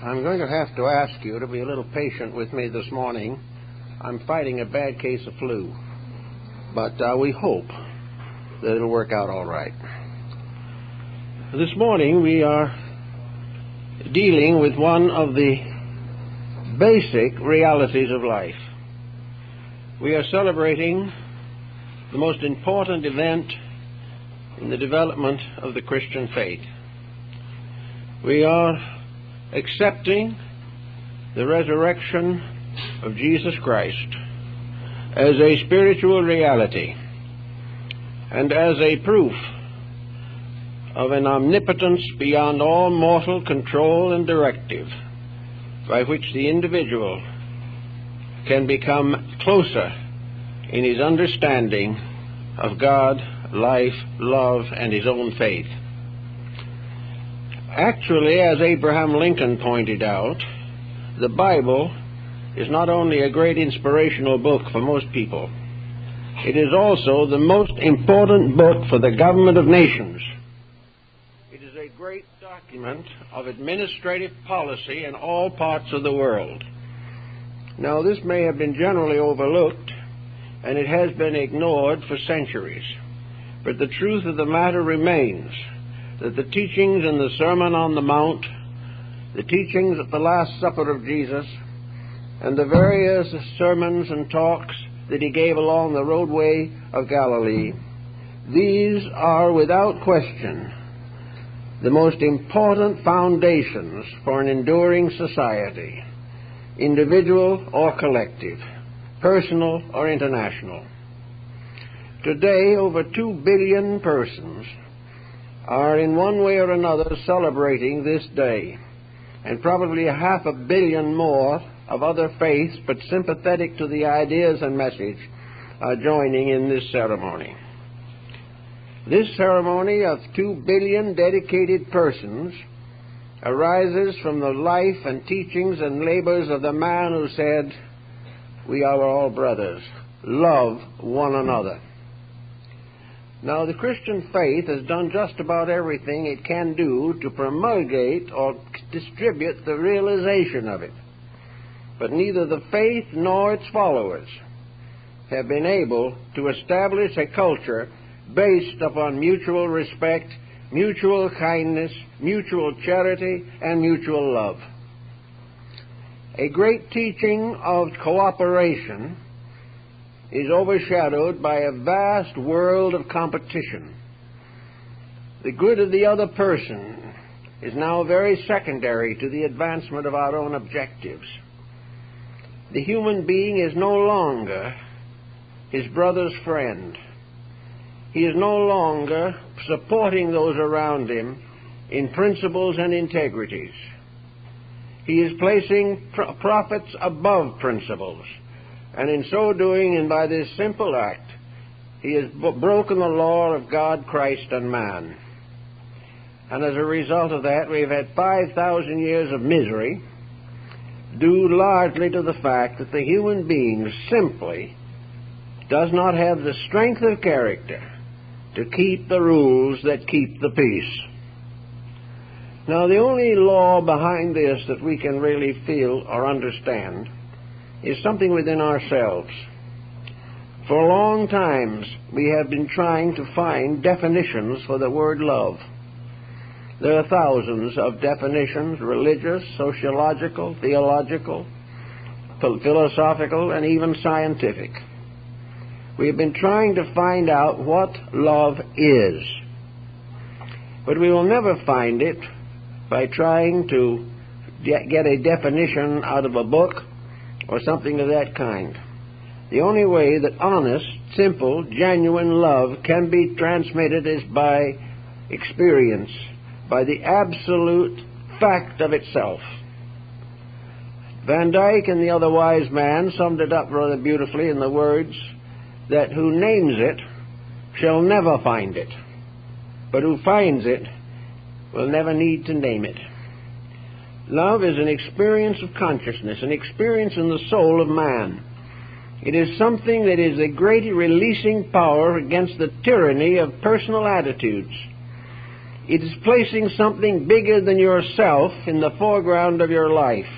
I'm going to have to ask you to be a little patient with me this morning. I'm fighting a bad case of flu, but we hope that it'll work out all right. This morning we are dealing with one of the basic realities of life. We are celebrating the most important event in the development of the Christian faith. We are accepting the resurrection of Jesus Christ as a spiritual reality and as a proof of an omnipotence beyond all mortal control and directive, by which the individual can become closer in his understanding of God, life, love, and his own faith. Actually, as Abraham Lincoln pointed out, the Bible is not only a great inspirational book for most people, it is also the most important book for the government of nations. It is a great document of administrative policy in all parts of the world. Now, this may have been generally overlooked, and it has been ignored for centuries, but the truth of the matter remains that the teachings in the Sermon on the Mount, the teachings at the Last Supper of Jesus, and the various sermons and talks that he gave along the roadway of Galilee, these are without question the most important foundations for an enduring society, individual or collective, personal or international. Today, over 2 billion persons are in one way or another celebrating this day, and probably 500 million more of other faiths but sympathetic to the ideas and message are joining in this ceremony. This ceremony of 2 billion dedicated persons arises from the life and teachings and labors of the man who said, "We are all brothers. Love one another." Now, the Christian faith has done just about everything it can do to promulgate or distribute the realization of it. But neither the faith nor its followers have been able to establish a culture based upon mutual respect, mutual kindness, mutual charity, and mutual love. A great teaching of cooperation is overshadowed by a vast world of competition. The good of the other person is now very secondary to the advancement of our own objectives. The human being is no longer his brother's friend. He is no longer supporting those around him in principles and integrities. He is placing profits above principles. And in so doing, and by this simple act, he has broken the law of God, Christ, and man. And as a result of that, we've had 5,000 years of misery, due largely to the fact that the human being simply does not have the strength of character to keep the rules that keep the peace. Now, the only law behind this that we can really feel or understand is something within ourselves. For long times, we have been trying to find definitions for the word love. There are thousands of definitions, religious, sociological, theological, philosophical, and even scientific. We have been trying to find out what love is. But we will never find it by trying to get a definition out of a book or something of that kind. The only way that honest, simple, genuine love can be transmitted is by experience, by the absolute fact of itself. Van Dyck and the other wise man summed it up rather beautifully in the words that who names it shall never find it, but who finds it will never need to name it. Love is an experience of consciousness, an experience in the soul of man. It is something that is a great releasing power against the tyranny of personal attitudes. It is placing something bigger than yourself in the foreground of your life.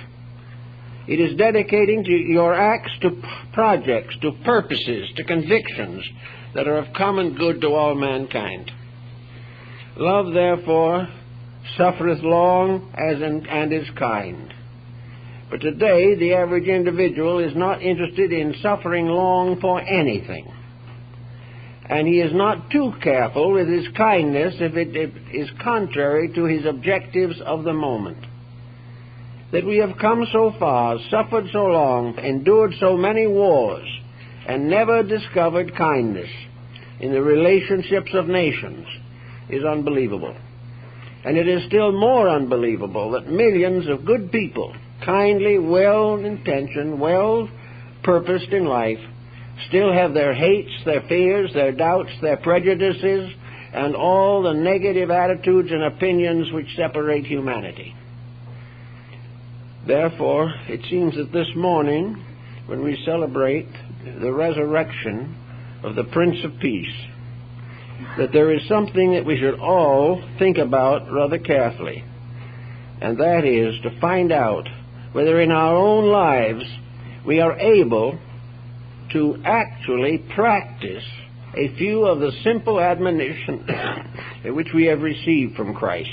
It is dedicating to your acts to projects, to purposes, to convictions that are of common good to all mankind. Love, therefore, suffereth long and is kind. But today, the average individual is not interested in suffering long for anything. And he is not too careful with his kindness if it is contrary to his objectives of the moment. That we have come so far, suffered so long, endured so many wars, and never discovered kindness in the relationships of nations is unbelievable. And it is still more unbelievable that millions of good people, kindly, well-intentioned, well-purposed in life, still have their hates, their fears, their doubts, their prejudices, and all the negative attitudes and opinions which separate humanity. Therefore, it seems that this morning, when we celebrate the resurrection of the Prince of Peace, that there is something that we should all think about rather carefully, and that is to find out whether in our own lives we are able to actually practice a few of the simple admonitions which we have received from Christ.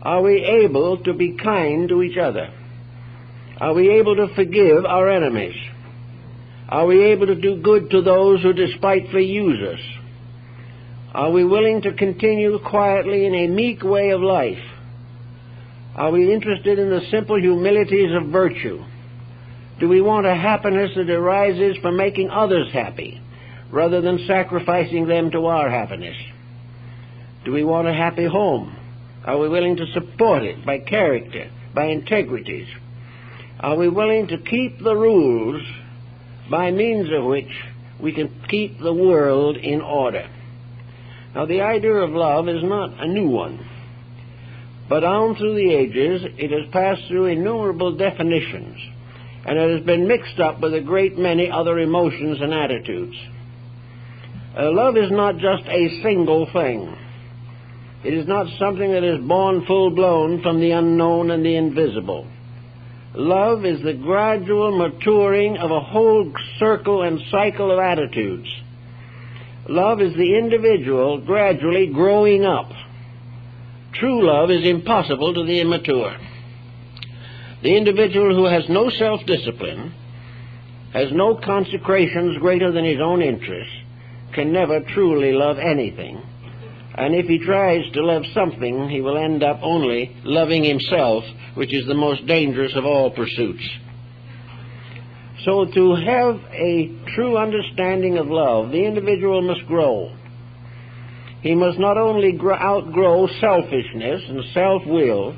Are we able to be kind to each other? Are we able to forgive our enemies? Are we able to do good to those who despitefully use us? Are we willing to continue quietly in a meek way of life? Are we interested in the simple humilities of virtue? Do we want a happiness that arises from making others happy, rather than sacrificing them to our happiness? Do we want a happy home? Are we willing to support it by character, by integrities? Are we willing to keep the rules by means of which we can keep the world in order? Now, the idea of love is not a new one, but on through the ages it has passed through innumerable definitions, and it has been mixed up with a great many other emotions and attitudes. Love is not just a single thing. It is not something that is born full-blown from the unknown and the invisible. Love is the gradual maturing of a whole circle and cycle of attitudes. Love is the individual gradually growing up. True love is impossible to the immature. The individual who has no self-discipline, has no consecrations greater than his own interests, can never truly love anything. And if he tries to love something, he will end up only loving himself, which is the most dangerous of all pursuits. So to have a true understanding of love, the individual must grow. He must not only outgrow selfishness and self-will,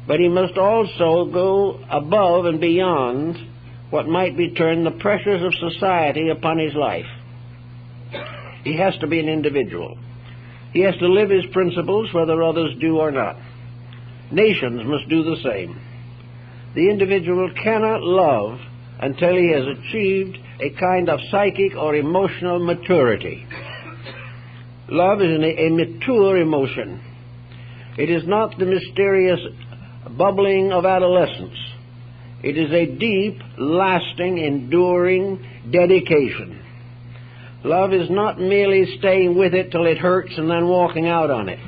but he must also go above and beyond what might be termed the pressures of society upon his life. He has to be an individual. He has to live his principles whether others do or not. Nations must do the same. The individual cannot love until he has achieved a kind of psychic or emotional maturity. Love is a mature emotion. It is not the mysterious bubbling of adolescence. It is a deep, lasting, enduring dedication. Love is not merely staying with it till it hurts and then walking out on it.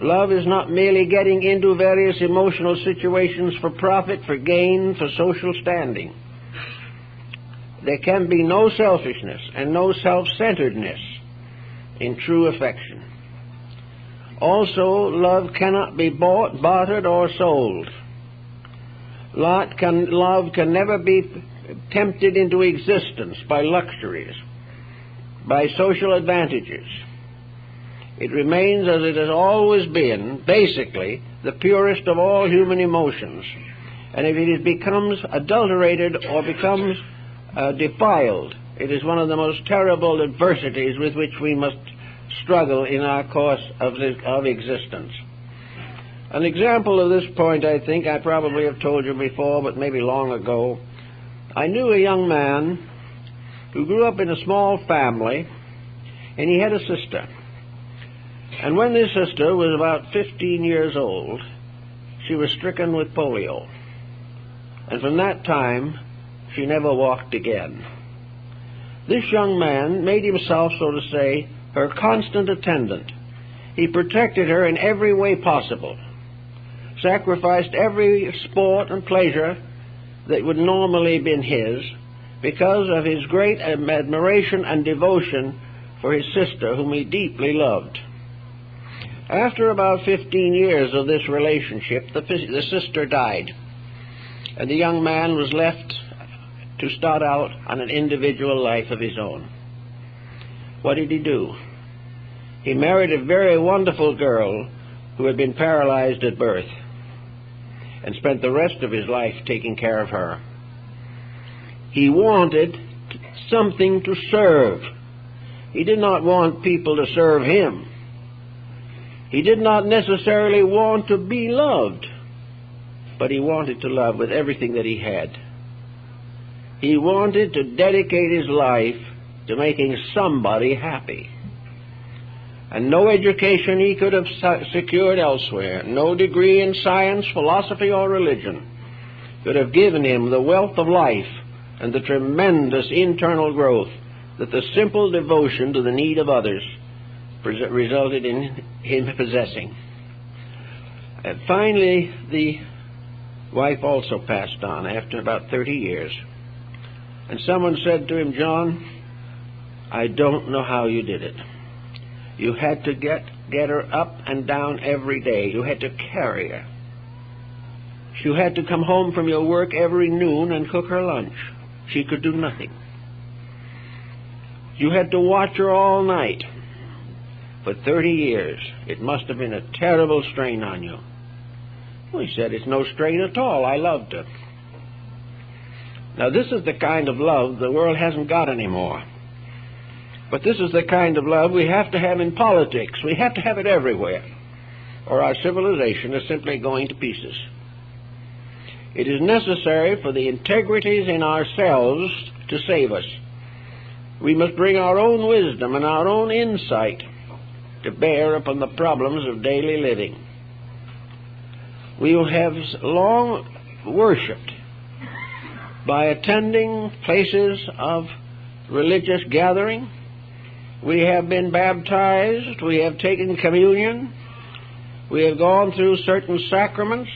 Love is not merely getting into various emotional situations for profit, for gain, for social standing. There can be no selfishness and no self-centeredness in true affection. Also, love cannot be bought, bartered, or sold. Love can never be tempted into existence by luxuries, by social advantages. It remains as it has always been, basically, the purest of all human emotions. And if it becomes adulterated or becomes defiled, it is one of the most terrible adversities with which we must struggle in our course of existence. An example of this point, I think, I probably have told you before, but maybe long ago. I knew a young man who grew up in a small family, and he had a sister. And when this sister was about 15 years old, she was stricken with polio. And from that time, she never walked again. This young man made himself, so to say, her constant attendant. He protected her in every way possible, sacrificed every sport and pleasure that would normally have been his, because of his great admiration and devotion for his sister, whom he deeply loved. After about 15 years of this relationship, the sister died, and the young man was left to start out on an individual life of his own. What did he do? He married a very wonderful girl who had been paralyzed at birth, and spent the rest of his life taking care of her. He wanted something to serve. He did not want people to serve him. He did not necessarily want to be loved, but he wanted to love with everything that he had. He wanted to dedicate his life to making somebody happy. And no education he could have secured elsewhere, no degree in science, philosophy, or religion could have given him the wealth of life and the tremendous internal growth that the simple devotion to the need of others resulted in him possessing. And finally, the wife also passed on after about 30 years. And someone said to him, "John, I don't know how you did it. You had to get her up and down every day. You had to carry her. You had to come home from your work every noon and cook her lunch. She could do nothing. You had to watch her all night. For 30 years, it must have been a terrible strain on you." Well, he said, "It's no strain at all. I loved her." Now, this is the kind of love the world hasn't got anymore. But this is the kind of love we have to have in politics. We have to have it everywhere, or our civilization is simply going to pieces. It is necessary for the integrities in ourselves to save us. We must bring our own wisdom and our own insight to bear upon the problems of daily living. We have long worshipped by attending places of religious gathering. We have been baptized, we have taken communion, we have gone through certain sacraments,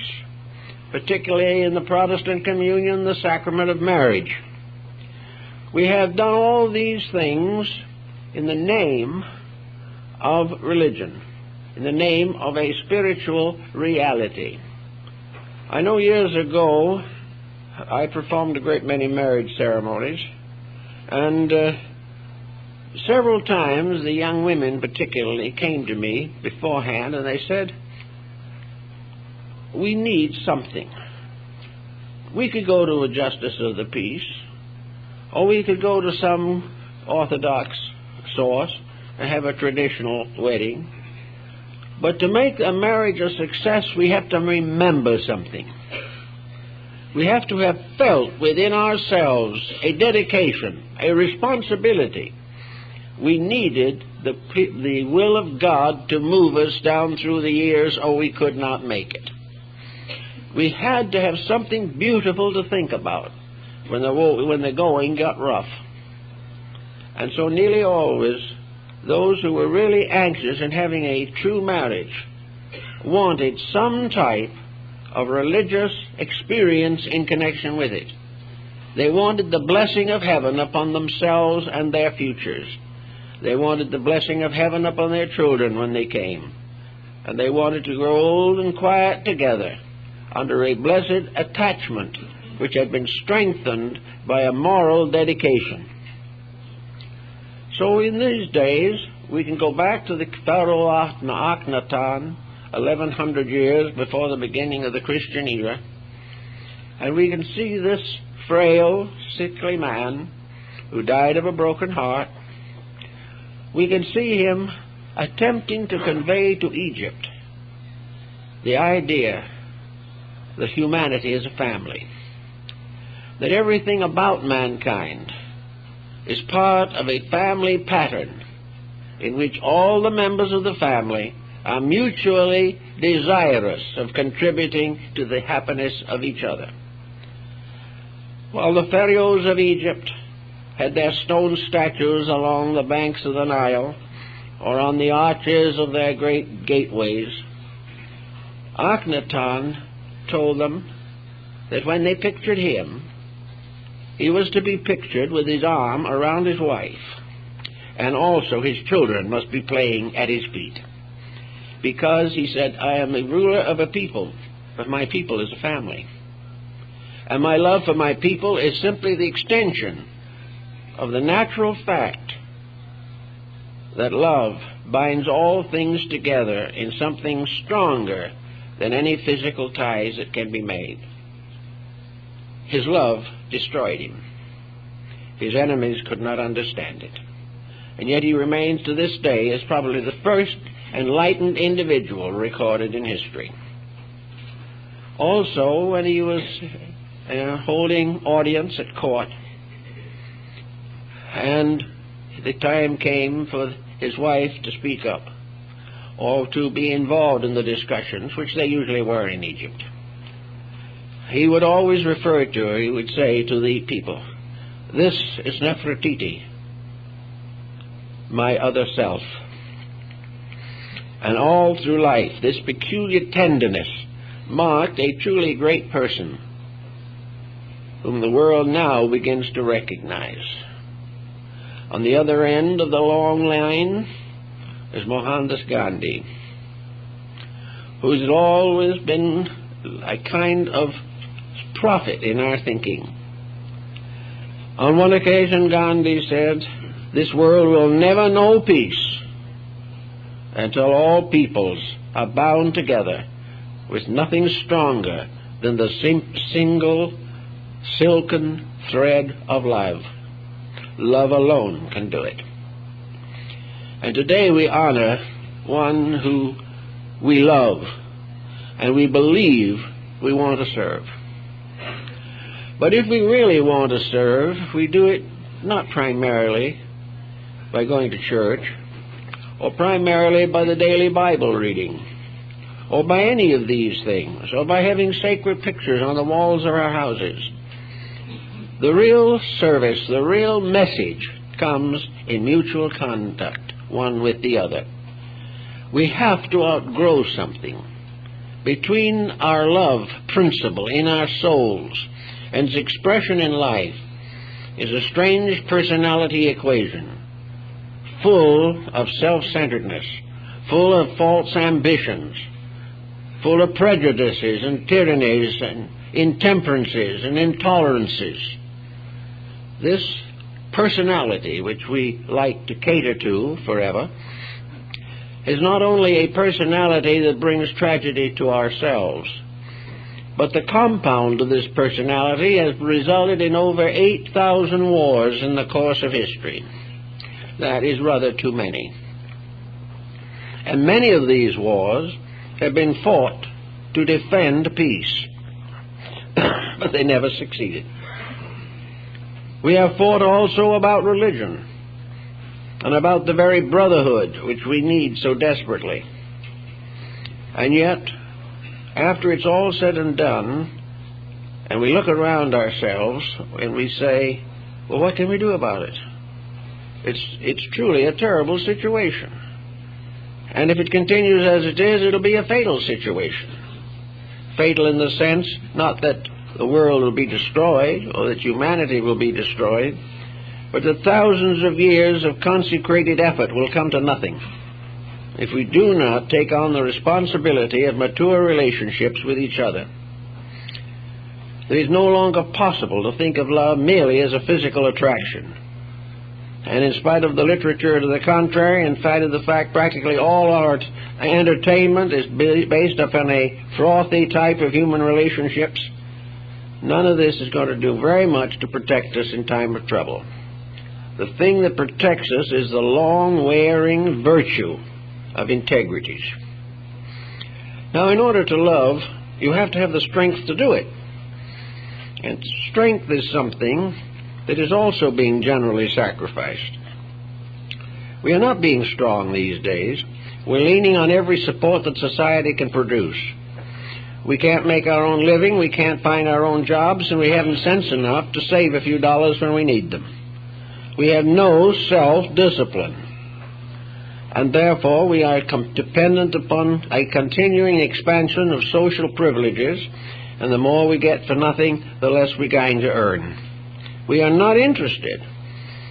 particularly in the Protestant communion, the sacrament of marriage. We have done all these things in the name of religion, in the name of a spiritual reality. I know years ago I performed a great many marriage ceremonies, and several times the young women particularly came to me beforehand and they said, "We need something. We could go to a justice of the peace, or we could go to some orthodox source and have a traditional wedding. But to make a marriage a success, we have to remember something. We have to have felt within ourselves a dedication, a responsibility. We needed the will of God to move us down through the years, or we could not make it. We had to have something beautiful to think about when the going got rough." And so nearly always, those who were really anxious in having a true marriage wanted some type of religious experience in connection with it. They wanted the blessing of heaven upon themselves and their futures. They wanted the blessing of heaven upon their children when they came. And they wanted to grow old and quiet together under a blessed attachment which had been strengthened by a moral dedication. So in these days, we can go back to the Varo Akhenaten, 1100 years before the beginning of the Christian era, and we can see this frail, sickly man who died of a broken heart. We can see him attempting to convey to Egypt the idea that humanity is a family, that everything about mankind is part of a family pattern in which all the members of the family are mutually desirous of contributing to the happiness of each other. While the pharaohs of Egypt had their stone statues along the banks of the Nile or on the arches of their great gateways, Akhenaton told them that when they pictured him, he was to be pictured with his arm around his wife, and also his children must be playing at his feet. Because, he said, I am the ruler of a people, but my people is a family. And my love for my people is simply the extension of the natural fact that love binds all things together in something stronger than any physical ties that can be made. His love destroyed him. His enemies could not understand it. And yet he remains to this day as probably the first enlightened individual recorded in history. Also, when he was holding audience at court, and the time came for his wife to speak up or to be involved in the discussions, which they usually were in Egypt, he would always refer to her, he would say to the people, "This is Nefertiti, my other self." And all through life, this peculiar tenderness marked a truly great person whom the world now begins to recognize. On the other end of the long line is Mohandas Gandhi, who has always been a kind of prophet in our thinking. On one occasion, Gandhi said, "This world will never know peace until all peoples are bound together with nothing stronger than the single silken thread of love. Love alone can do it." And today we honor one who we love and we believe we want to serve. But if we really want to serve, we do it not primarily by going to church, or primarily by the daily Bible reading, or by any of these things, or by having sacred pictures on the walls of our houses. The real service, the real message comes in mutual contact, one with the other. We have to outgrow something. Between our love principle in our souls and its expression in life is a strange personality equation, full of self-centeredness, full of false ambitions, full of prejudices and tyrannies and intemperances and intolerances. This personality, which we like to cater to forever, is not only a personality that brings tragedy to ourselves, but the compound of this personality has resulted in over 8,000 wars in the course of history. That is rather too many. And many of these wars have been fought to defend peace, but they never succeeded. We have fought also about religion and about the very brotherhood which we need so desperately. And yet, after it's all said and done, and we look around ourselves and we say, well, what can we do about it? It's truly a terrible situation. And if it continues as it is, it'll be a fatal situation. Fatal in the sense, not that the world will be destroyed or that humanity will be destroyed, but that thousands of years of consecrated effort will come to nothing if we do not take on the responsibility of mature relationships with each other. It is no longer possible to think of love merely as a physical attraction. And in spite of the literature to the contrary, in spite of the fact practically all our entertainment is based upon a frothy type of human relationships, none of this is going to do very much to protect us in time of trouble. The thing that protects us is the long-wearing virtue of integrities. Now, in order to love, you have to have the strength to do it. And strength is something that is also being generally sacrificed. We are not being strong these days. We're leaning on every support that society can produce. We can't make our own living, we can't find our own jobs, and we haven't sense enough to save a few dollars when we need them. We have no self-discipline, and therefore we are dependent upon a continuing expansion of social privileges, and the more we get for nothing, the less we're going to earn. We are not interested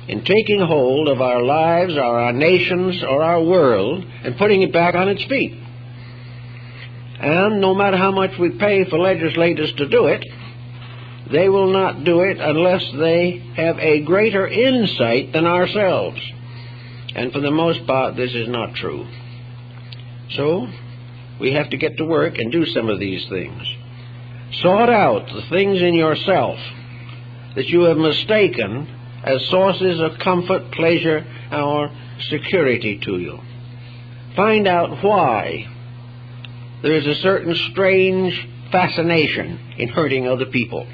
in taking hold of our lives, or our nations, or our world, and putting it back on its feet. And no matter how much we pay for legislators to do it, they will not do it unless they have a greater insight than ourselves. And for the most part, this is not true. So, we have to get to work and do some of these things. Sort out the things in yourself that you have mistaken as sources of comfort, pleasure, or security to you. Find out why there is a certain strange fascination in hurting other people.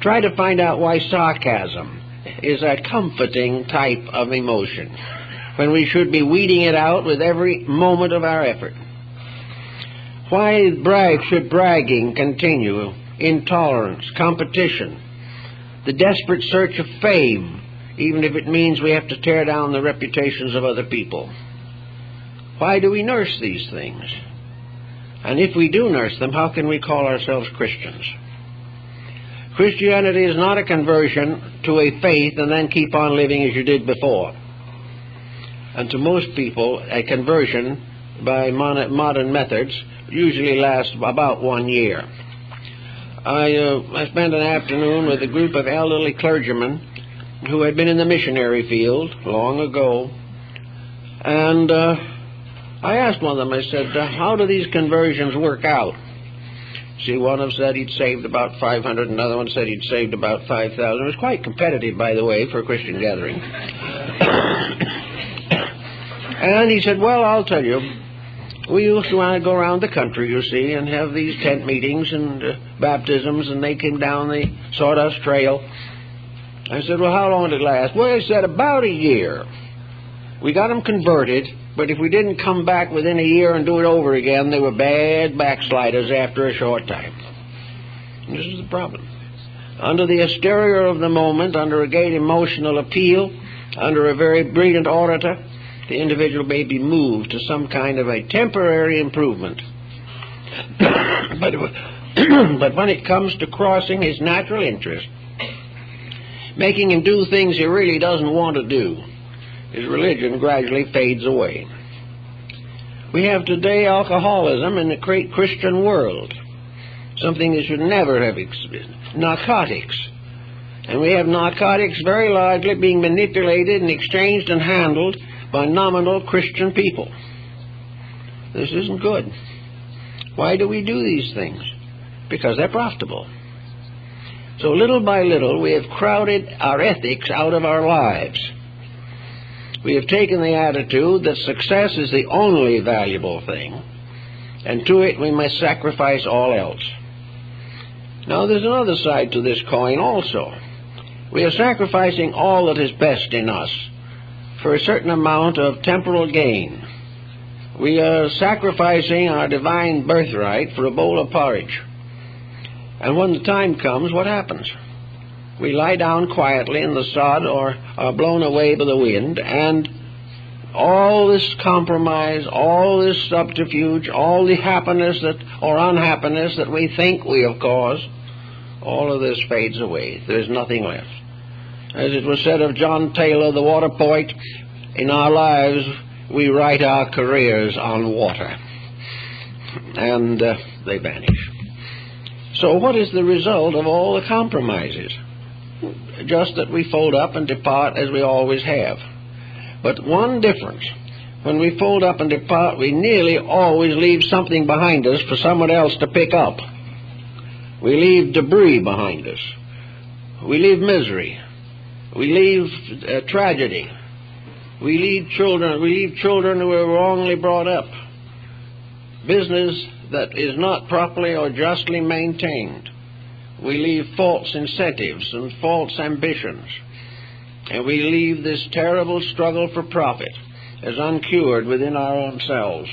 Try to find out why sarcasm is a comforting type of emotion, when we should be weeding it out with every moment of our effort. Why should bragging continue, intolerance, competition, the desperate search of fame, even if it means we have to tear down the reputations of other people? Why do we nurse these things? And if we do nurse them, how can we call ourselves Christians? Christianity is not a conversion to a faith and then keep on living as you did before. And to most people, a conversion by modern methods usually lasts about 1 year. I spent an afternoon with a group of elderly clergymen who had been in the missionary field long ago, and I asked one of them, I said, how do these conversions work out? See, one of them said he'd saved about 500, another one said he'd saved about 5,000. It was quite competitive, by the way, for a Christian gathering. And he said, well, I'll tell you, we used to want to go around the country, you see, and have these tent meetings and baptisms, and they came down the Sawdust Trail. I said, well, how long did it last? Well, he said, about a year. We got them converted, but if we didn't come back within a year and do it over again, they were bad backsliders after a short time. And this is the problem. Under the hysteria of the moment, under a great emotional appeal, under a very brilliant orator, the individual may be moved to some kind of a temporary improvement. But when it comes to crossing his natural interest, making him do things he really doesn't want to do, his religion gradually fades away. We have today alcoholism in the great Christian world, something that should never have existed. Narcotics. And we have narcotics very largely being manipulated and exchanged and handled by nominal Christian people. This isn't good. Why do we do these things? Because they're profitable. So little by little we have crowded our ethics out of our lives. We have taken the attitude that success is the only valuable thing, and to it we must sacrifice all else. Now there's another side to this coin also. We are sacrificing all that is best in us for a certain amount of temporal gain. We are sacrificing our divine birthright for a bowl of porridge. And when the time comes, what happens? We lie down quietly in the sod or are blown away by the wind, and all this compromise, all this subterfuge, all the happiness or unhappiness that we think we have caused, all of this fades away. There's nothing left. As it was said of John Taylor, the water poet, in our lives we write our careers on water, and they vanish. So what is the result of all the compromises? Just that we fold up and depart as we always have. But one difference: when we fold up and depart, we nearly always leave something behind us for someone else to pick up. We leave debris behind us. We leave misery. We leave tragedy. We leave children who are wrongly brought up. Business that is not properly or justly maintained. We leave false incentives and false ambitions. and we leave this terrible struggle for profit as uncured within our own selves.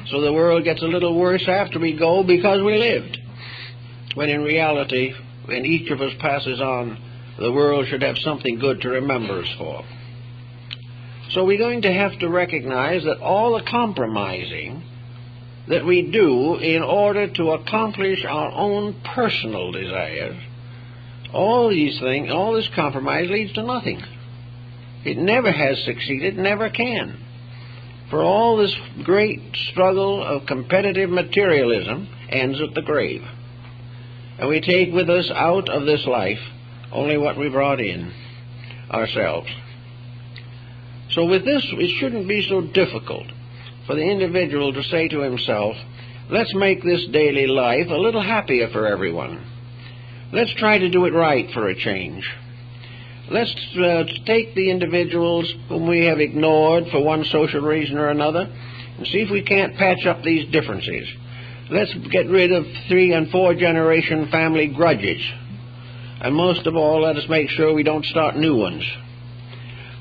So the world gets a little worse after we go because we lived, when in reality, when each of us passes on, the world should have something good to remember us for. So we're going to have to recognize that all the compromising that we do in order to accomplish our own personal desires, all these things, all this compromise leads to nothing. It never has succeeded, never can. For all this great struggle of competitive materialism ends at the grave. And we take with us out of this life only what we brought in ourselves. So with this, it shouldn't be so difficult for the individual to say to himself, let's make this daily life a little happier for everyone. Let's try to do it right for a change. Let's take the individuals whom we have ignored for one social reason or another and see if we can't patch up these differences. Let's get rid of 3- and 4-generation family grudges. And most of all, let us make sure we don't start new ones.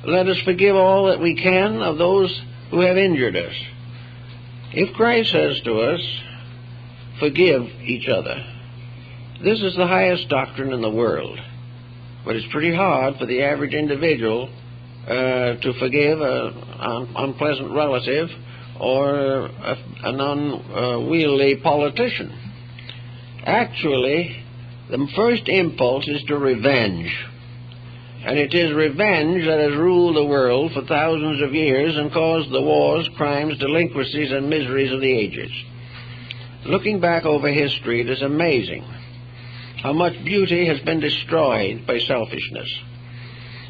Let us forgive all that we can of those who have injured us. If Christ says to us, forgive each other, this is the highest doctrine in the world. But it's pretty hard for the average individual to forgive an unpleasant relative or an unwieldy politician. Actually, the first impulse is to revenge. And it is revenge that has ruled the world for thousands of years and caused the wars, crimes, delinquencies, and miseries of the ages. Looking back over history, it is amazing how much beauty has been destroyed by selfishness,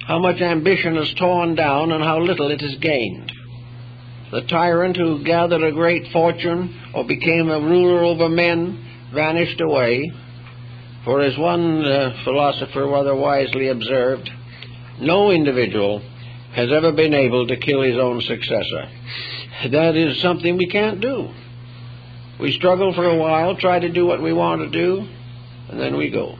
how much ambition is torn down, and how little it is gained. The tyrant who gathered a great fortune or became a ruler over men vanished away, for as one philosopher rather wisely observed, no individual has ever been able to kill his own successor. That is something we can't do. We struggle for a while, try to do what we want to do, and then we go.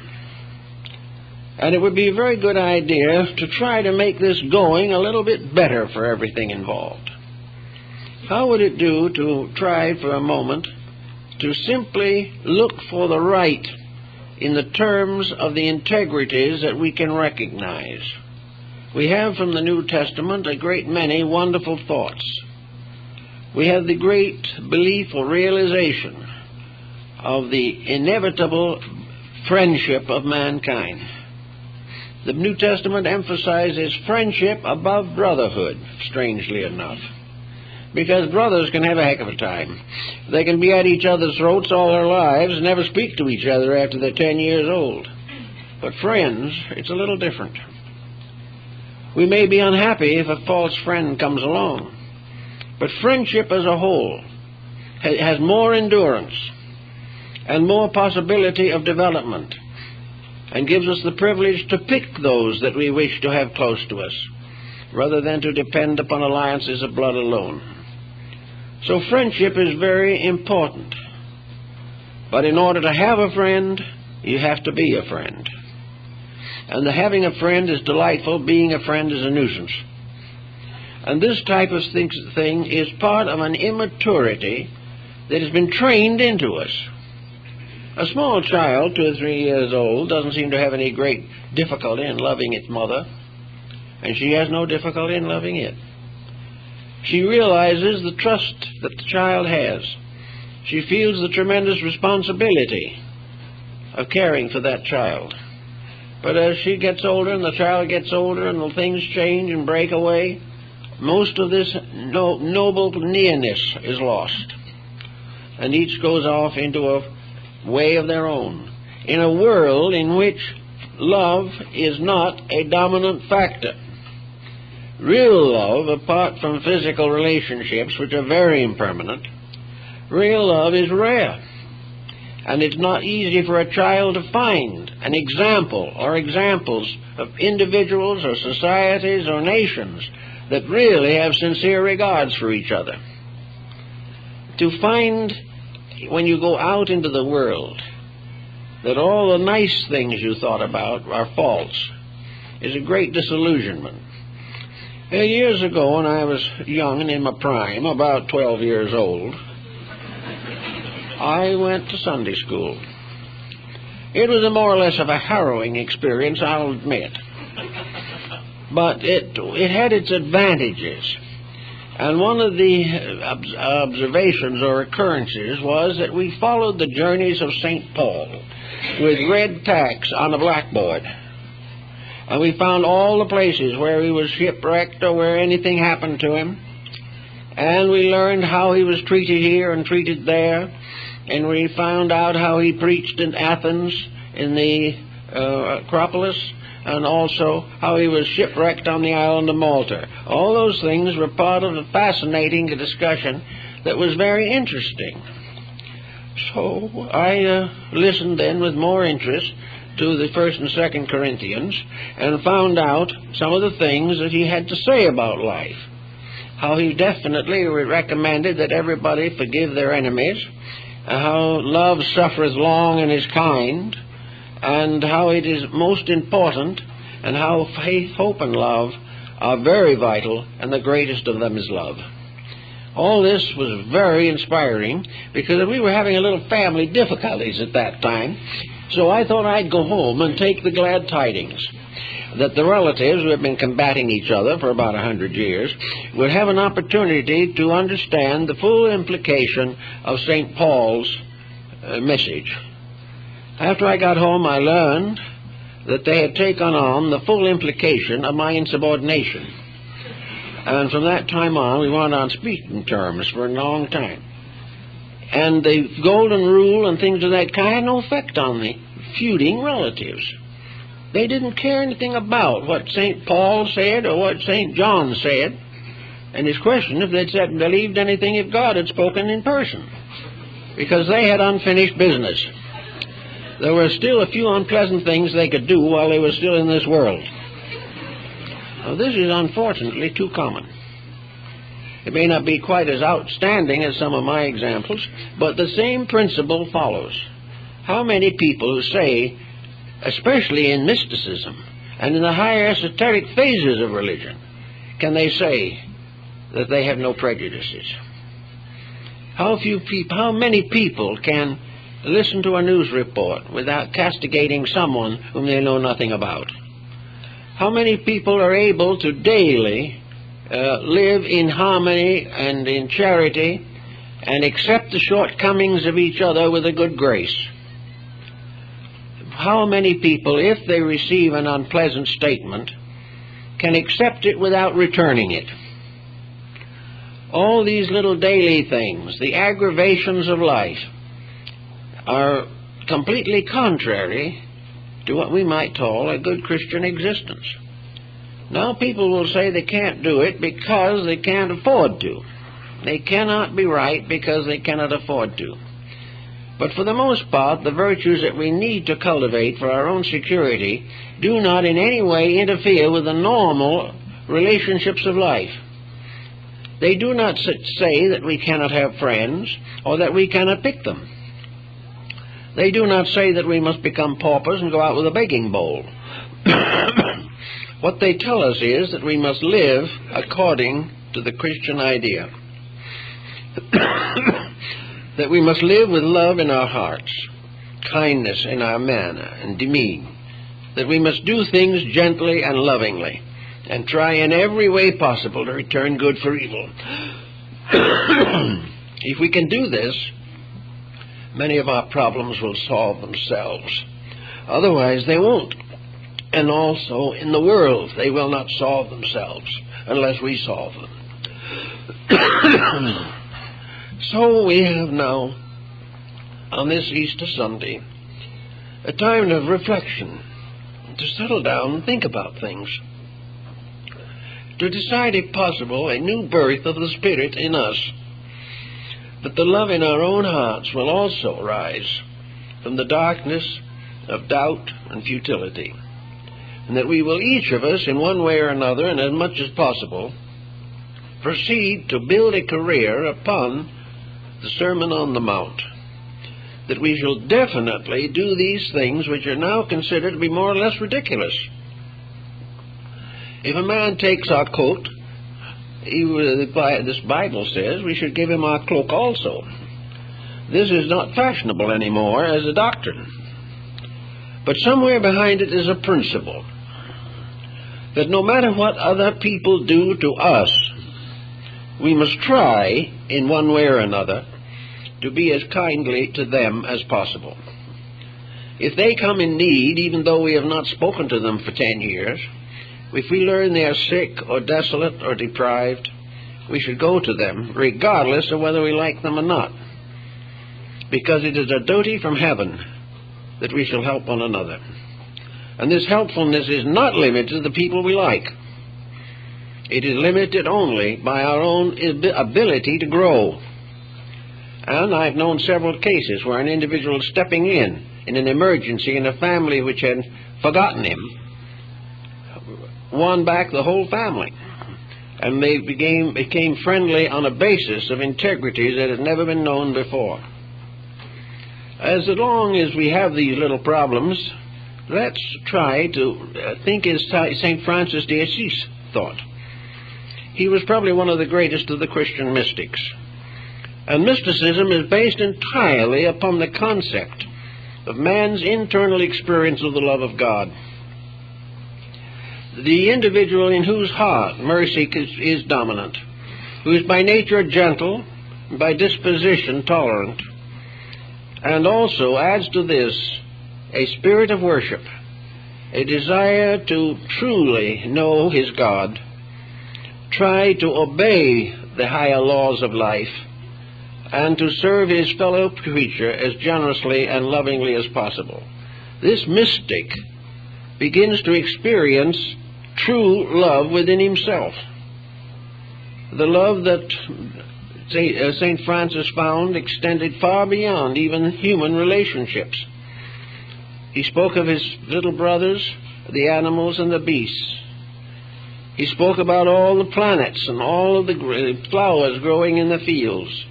And it would be a very good idea to try to make this going a little bit better for everything involved. How would it do to try for a moment to simply look for the right in the terms of the integrities that we can recognize? We have from the New Testament a great many wonderful thoughts. We have the great belief or realization of the inevitable friendship of mankind. The New Testament emphasizes friendship above brotherhood, strangely enough, because brothers can have a heck of a time. They can be at each other's throats all their lives and never speak to each other after they're 10 years old. But friends, it's a little different. We may be unhappy if a false friend comes along, but friendship as a whole has more endurance and more possibility of development, and gives us the privilege to pick those that we wish to have close to us, rather than to depend upon alliances of blood alone. So friendship is very important. But in order to have a friend, you have to be a friend. And the having a friend is delightful, being a friend is a nuisance. And this type of thing is part of an immaturity that has been trained into us. A small child, 2 or 3 years old, doesn't seem to have any great difficulty in loving its mother, and she has no difficulty in loving it. She realizes the trust that the child has. She feels the tremendous responsibility of caring for that child. But as she gets older and the child gets older and the things change and break away, most of this noble nearness is lost. And each goes off into a way of their own, in a world in which love is not a dominant factor. Real love, apart from physical relationships, which are very impermanent, real love is rare. And it's not easy for a child to find an example or examples of individuals or societies or nations that really have sincere regards for each other. To find, when you go out into the world, that all the nice things you thought about are false, is a great disillusionment. Years ago, when I was young and in my prime, about 12 years old, I went to Sunday school. It was a more or less of a harrowing experience, I'll admit. But it had its advantages. And one of the observations or occurrences was that we followed the journeys of St. Paul with red tacks on a blackboard. And we found all the places where he was shipwrecked or where anything happened to him. And we learned how he was treated here and treated there. And we found out how he preached in Athens in the Acropolis, and also how he was shipwrecked on the island of Malta. All those things were part of a fascinating discussion that was very interesting. So I listened then with more interest to the 1st and 2nd Corinthians and found out some of the things that he had to say about life. How he definitely recommended that everybody forgive their enemies, how love suffereth long and is kind, and how it is most important, and how faith, hope, and love are very vital, and the greatest of them is love. All this was very inspiring, because we were having a little family difficulties at that time, so I thought I'd go home and take the glad tidings that the relatives who have been combating each other for about 100 years would have an opportunity to understand the full implication of St. Paul's message. After I got home, I learned that they had taken on the full implication of my insubordination. And from that time on, we went on speaking terms for a long time. And the golden rule and things of that kind had no effect on the feuding relatives. They didn't care anything about what St. Paul said or what St. John said. And his question if they'd said believed anything if God had spoken in person, because they had unfinished business. There were still a few unpleasant things they could do while they were still in this world. Now, this is unfortunately too common. It may not be quite as outstanding as some of my examples, but the same principle follows. How many people who say, especially in mysticism and in the higher esoteric phases of religion, can they say that they have no prejudices? How many people can listen to a news report without castigating someone whom they know nothing about? How many people are able to daily live in harmony and in charity and accept the shortcomings of each other with a good grace? How many people, if they receive an unpleasant statement, can accept it without returning it? All these little daily things, the aggravations of life, are completely contrary to what we might call a good Christian existence. Now people will say they can't do it because they can't afford to. They cannot be right because they cannot afford to. But for the most part, the virtues that we need to cultivate for our own security do not in any way interfere with the normal relationships of life. They do not say that we cannot have friends or that we cannot pick them. They do not say that we must become paupers and go out with a begging bowl. What they tell us is that we must live according to the Christian idea. That we must live with love in our hearts, kindness in our manner and demean. That we must do things gently and lovingly, and try in every way possible to return good for evil. If we can do this, many of our problems will solve themselves. Otherwise they won't. And also in the world they will not solve themselves unless we solve them. So we have now, on this Easter Sunday, a time of reflection, to settle down and think about things, to decide, if possible, a new birth of the Spirit in us, that the love in our own hearts will also rise from the darkness of doubt and futility, and that we will each of us, in one way or another, and as much as possible, proceed to build a career upon the Sermon on the Mount, that we shall definitely do these things which are now considered to be more or less ridiculous. If a man takes our coat, this Bible says we should give him our cloak also. This is not fashionable anymore as a doctrine. But somewhere behind it is a principle that no matter what other people do to us, we must try, in one way or another, to be as kindly to them as possible. If they come in need, even though we have not spoken to them for 10 years, if we learn they are sick or desolate or deprived, we should go to them, regardless of whether we like them or not, because it is a duty from heaven that we shall help one another. And this helpfulness is not limited to the people we like. It is limited only by our own ability to grow. And I've known several cases where an individual stepping in an emergency in a family which had forgotten him, won back the whole family. And they became friendly on a basis of integrity that had never been known before. As long as we have these little problems, let's try to think as St. Francis de Assisi thought. He was probably one of the greatest of the Christian mystics. And mysticism is based entirely upon the concept of man's internal experience of the love of God. The individual in whose heart mercy is dominant, who is by nature gentle, by disposition tolerant, and also adds to this a spirit of worship, a desire to truly know his God, try to obey the higher laws of life, and to serve his fellow creature as generously and lovingly as possible. This mystic begins to experience true love within himself. The love that St. Francis found extended far beyond even human relationships. He spoke of his little brothers, the animals and the beasts. He spoke about all the planets and all of the flowers growing in the fields.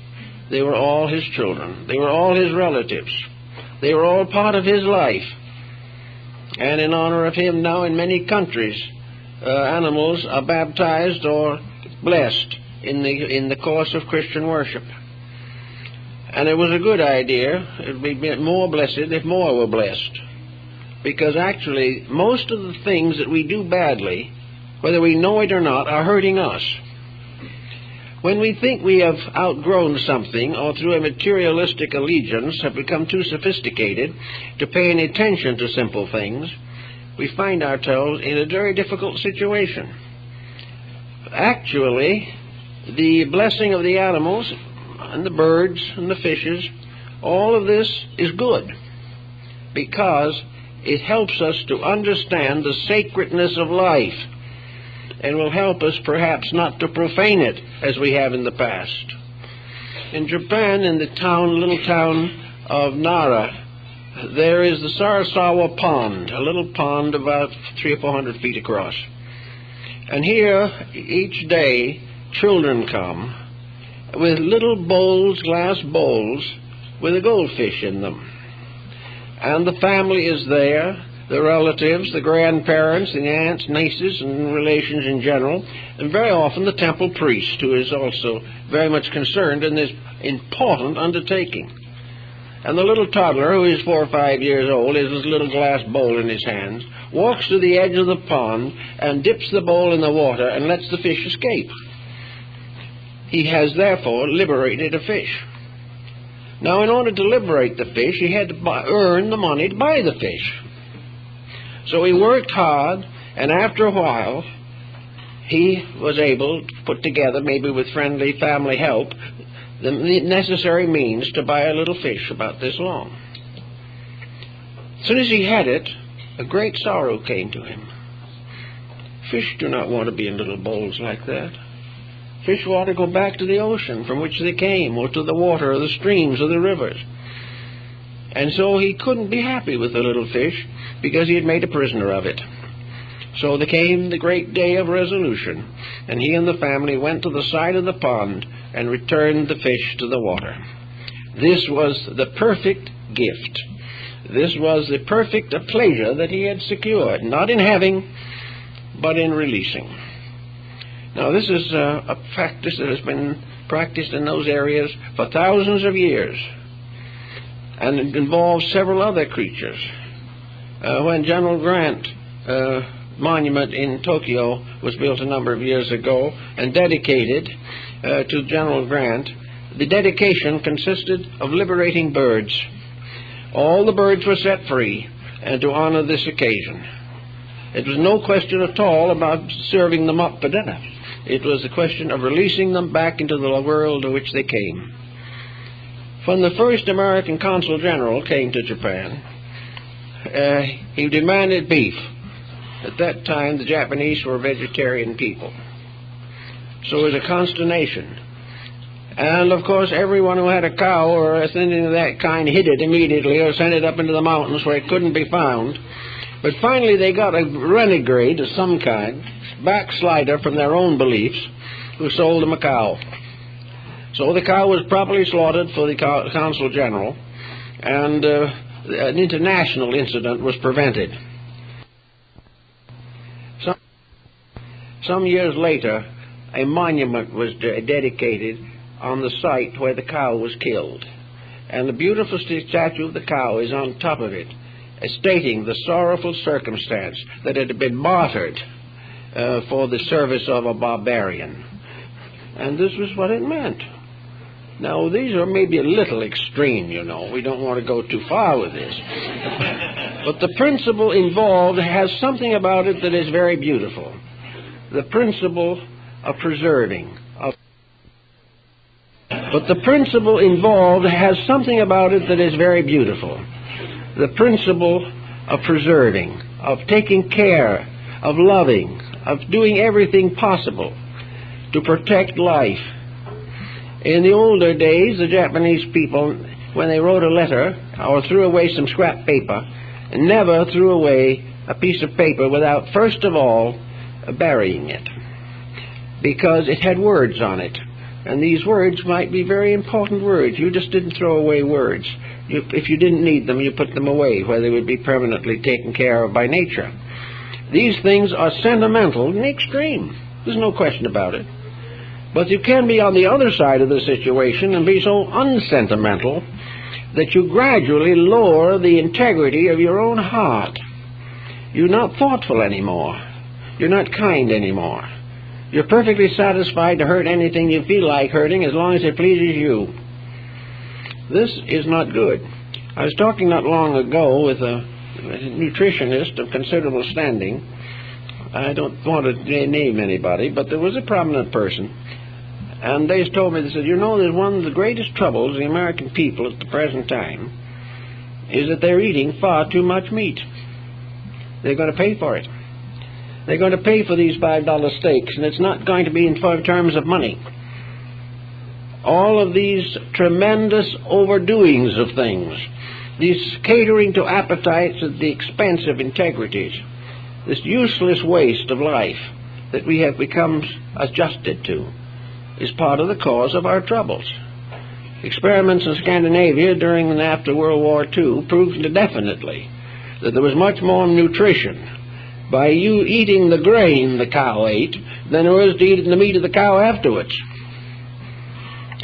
They were all his children. They were all his relatives. They were all part of his life. And in honor of him now in many countries, animals are baptized or blessed in the course of Christian worship. And it was a good idea. It would be more blessed if more were blessed. Because actually, most of the things that we do badly, whether we know it or not, are hurting us. When we think we have outgrown something, or through a materialistic allegiance have become too sophisticated to pay any attention to simple things, we find ourselves in a very difficult situation. Actually, the blessing of the animals and the birds and the fishes, all of this is good, because it helps us to understand the sacredness of life, and will help us perhaps not to profane it as we have in the past. In Japan, in the little town of Nara, there is the Sarasawa Pond, a little pond about 300 or 400 feet across. And here, each day, children come with little bowls, glass bowls, with a goldfish in them. And the family is there, the relatives, the grandparents, the aunts, nieces, and relations in general, and very often the temple priest, who is also very much concerned in this important undertaking. And the little toddler, who is 4 or 5 years old, has this little glass bowl in his hands, walks to the edge of the pond and dips the bowl in the water and lets the fish escape. He has therefore liberated a fish. Now, in order to liberate the fish, he had to earn the money to buy the fish. So he worked hard, and after a while, he was able to put together, maybe with friendly family help, the necessary means to buy a little fish about this long. As soon as he had it, a great sorrow came to him. Fish do not want to be in little bowls like that. Fish want to go back to the ocean from which they came, or to the water, or the streams, or the rivers. And so he couldn't be happy with the little fish, because he had made a prisoner of it. So there came the great day of resolution, and he and the family went to the side of the pond and returned the fish to the water. This was the perfect gift. This was the perfect pleasure that he had secured, not in having, but in releasing. Now, this is a practice that has been practiced in those areas for thousands of years, and it involves several other creatures. When General Grant monument in Tokyo was built a number of years ago and dedicated to General Grant, the dedication consisted of liberating birds. All the birds were set free and to honor this occasion. It was no question at all about serving them up for dinner. It was a question of releasing them back into the world to which they came. When the first American Consul General came to Japan, he demanded beef. At that time, the Japanese were vegetarian people. So it was a consternation. And, of course, everyone who had a cow or anything of that kind hid it immediately or sent it up into the mountains where it couldn't be found. But finally they got a renegade of some kind, backslider from their own beliefs, who sold them a cow. So the cow was properly slaughtered for the Consul General, and an international incident was prevented. Some years later, a monument was dedicated on the site where the cow was killed, and the beautiful statue of the cow is on top of it, stating the sorrowful circumstance that it had been martyred for the service of a barbarian. And this was what it meant. Now, these are maybe a little extreme, you know. We don't want to go too far with this. But the principle involved has something about it that is very beautiful. The principle of preserving. But the principle involved has something about it that is very beautiful. The principle of preserving, of taking care, of loving, of doing everything possible to protect life. In the older days, the Japanese people, when they wrote a letter or threw away some scrap paper, never threw away a piece of paper without first of all burying it, because it had words on it, and these words might be very important words. You just didn't throw away words. If you didn't need them, you put them away where they would be permanently taken care of by nature. These things are sentimental in the extreme. There's no question about it. But you can be on the other side of the situation and be so unsentimental that you gradually lower the integrity of your own heart. You're not thoughtful anymore. You're not kind anymore. You're perfectly satisfied to hurt anything you feel like hurting as long as it pleases you. This is not good. I was talking not long ago with a nutritionist of considerable standing. I don't want to name anybody, but there was a prominent person. And they told me, they said, you know, there's one of the greatest troubles of the American people at the present time is that they're eating far too much meat. They're going to pay for it. They're going to pay for these $5 steaks, and it's not going to be in terms of money. All of these tremendous overdoings of things, these catering to appetites at the expense of integrities, this useless waste of life that we have become adjusted to, is part of the cause of our troubles. Experiments in Scandinavia during and after World War II proved definitely that there was much more nutrition by you eating the grain the cow ate than there was to eating the meat of the cow afterwards.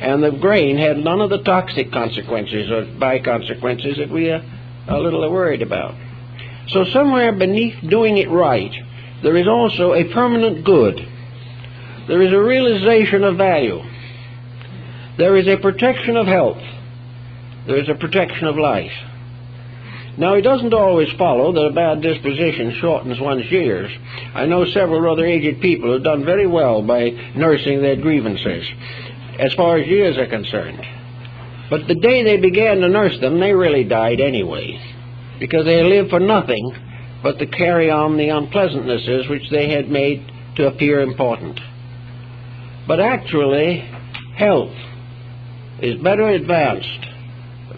And the grain had none of the toxic consequences or by-consequences that we are a little worried about. So somewhere beneath doing it right, there is also a permanent good. There is a realization of value. There is a protection of health. There is a protection of life. Now, it doesn't always follow that a bad disposition shortens one's years. I know several other aged people who have done very well by nursing their grievances, as far as years are concerned. But the day they began to nurse them, they really died anyway, because they lived for nothing but to carry on the unpleasantnesses which they had made to appear important. But actually, health is better advanced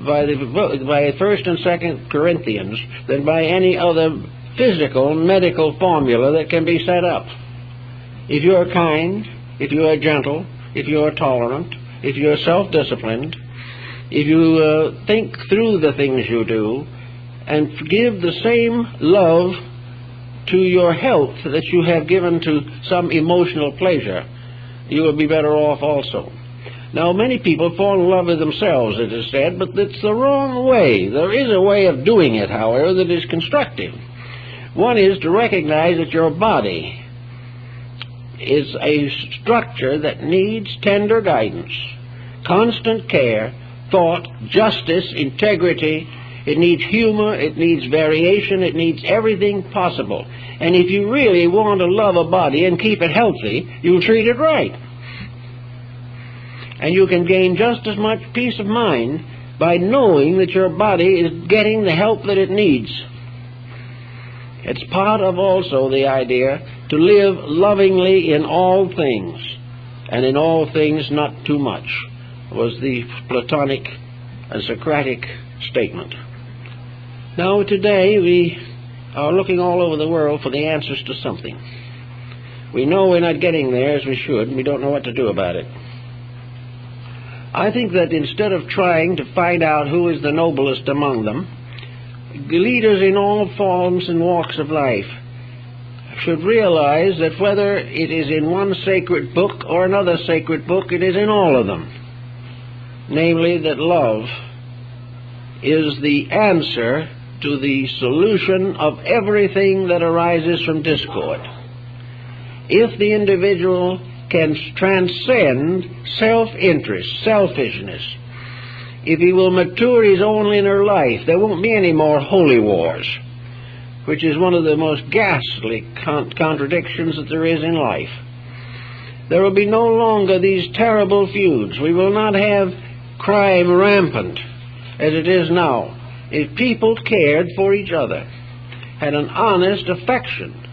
by 1st and 2nd Corinthians than by any other physical, medical formula that can be set up. If you are kind, if you are gentle, if you are tolerant, if you are self-disciplined, if you think through the things you do and give the same love to your health that you have given to some emotional pleasure, you will be better off also. Now, many people fall in love with themselves, it is said, but it's the wrong way. There is a way of doing it, however, that is constructive. One is to recognize that your body is a structure that needs tender guidance, constant care, thought, justice, integrity. It needs humor, it needs variation, it needs everything possible. And if you really want to love a body and keep it healthy, you'll treat it right. And you can gain just as much peace of mind by knowing that your body is getting the help that it needs. It's part of also the idea to live lovingly in all things, and in all things not too much, was the Platonic and Socratic statement. Now today we are looking all over the world for the answers to something. We know we're not getting there as we should, and we don't know what to do about it. I think that instead of trying to find out who is the noblest among them, leaders in all forms and walks of life should realize that whether it is in one sacred book or another sacred book, it is in all of them. Namely, that love is the answer to the solution of everything that arises from discord. If the individual can transcend self-interest, selfishness, if he will mature his own inner life, there won't be any more holy wars, which is one of the most ghastly contradictions that there is in life. There will be no longer these terrible feuds. We will not have crime rampant as it is now. If people cared for each other, had an honest affection,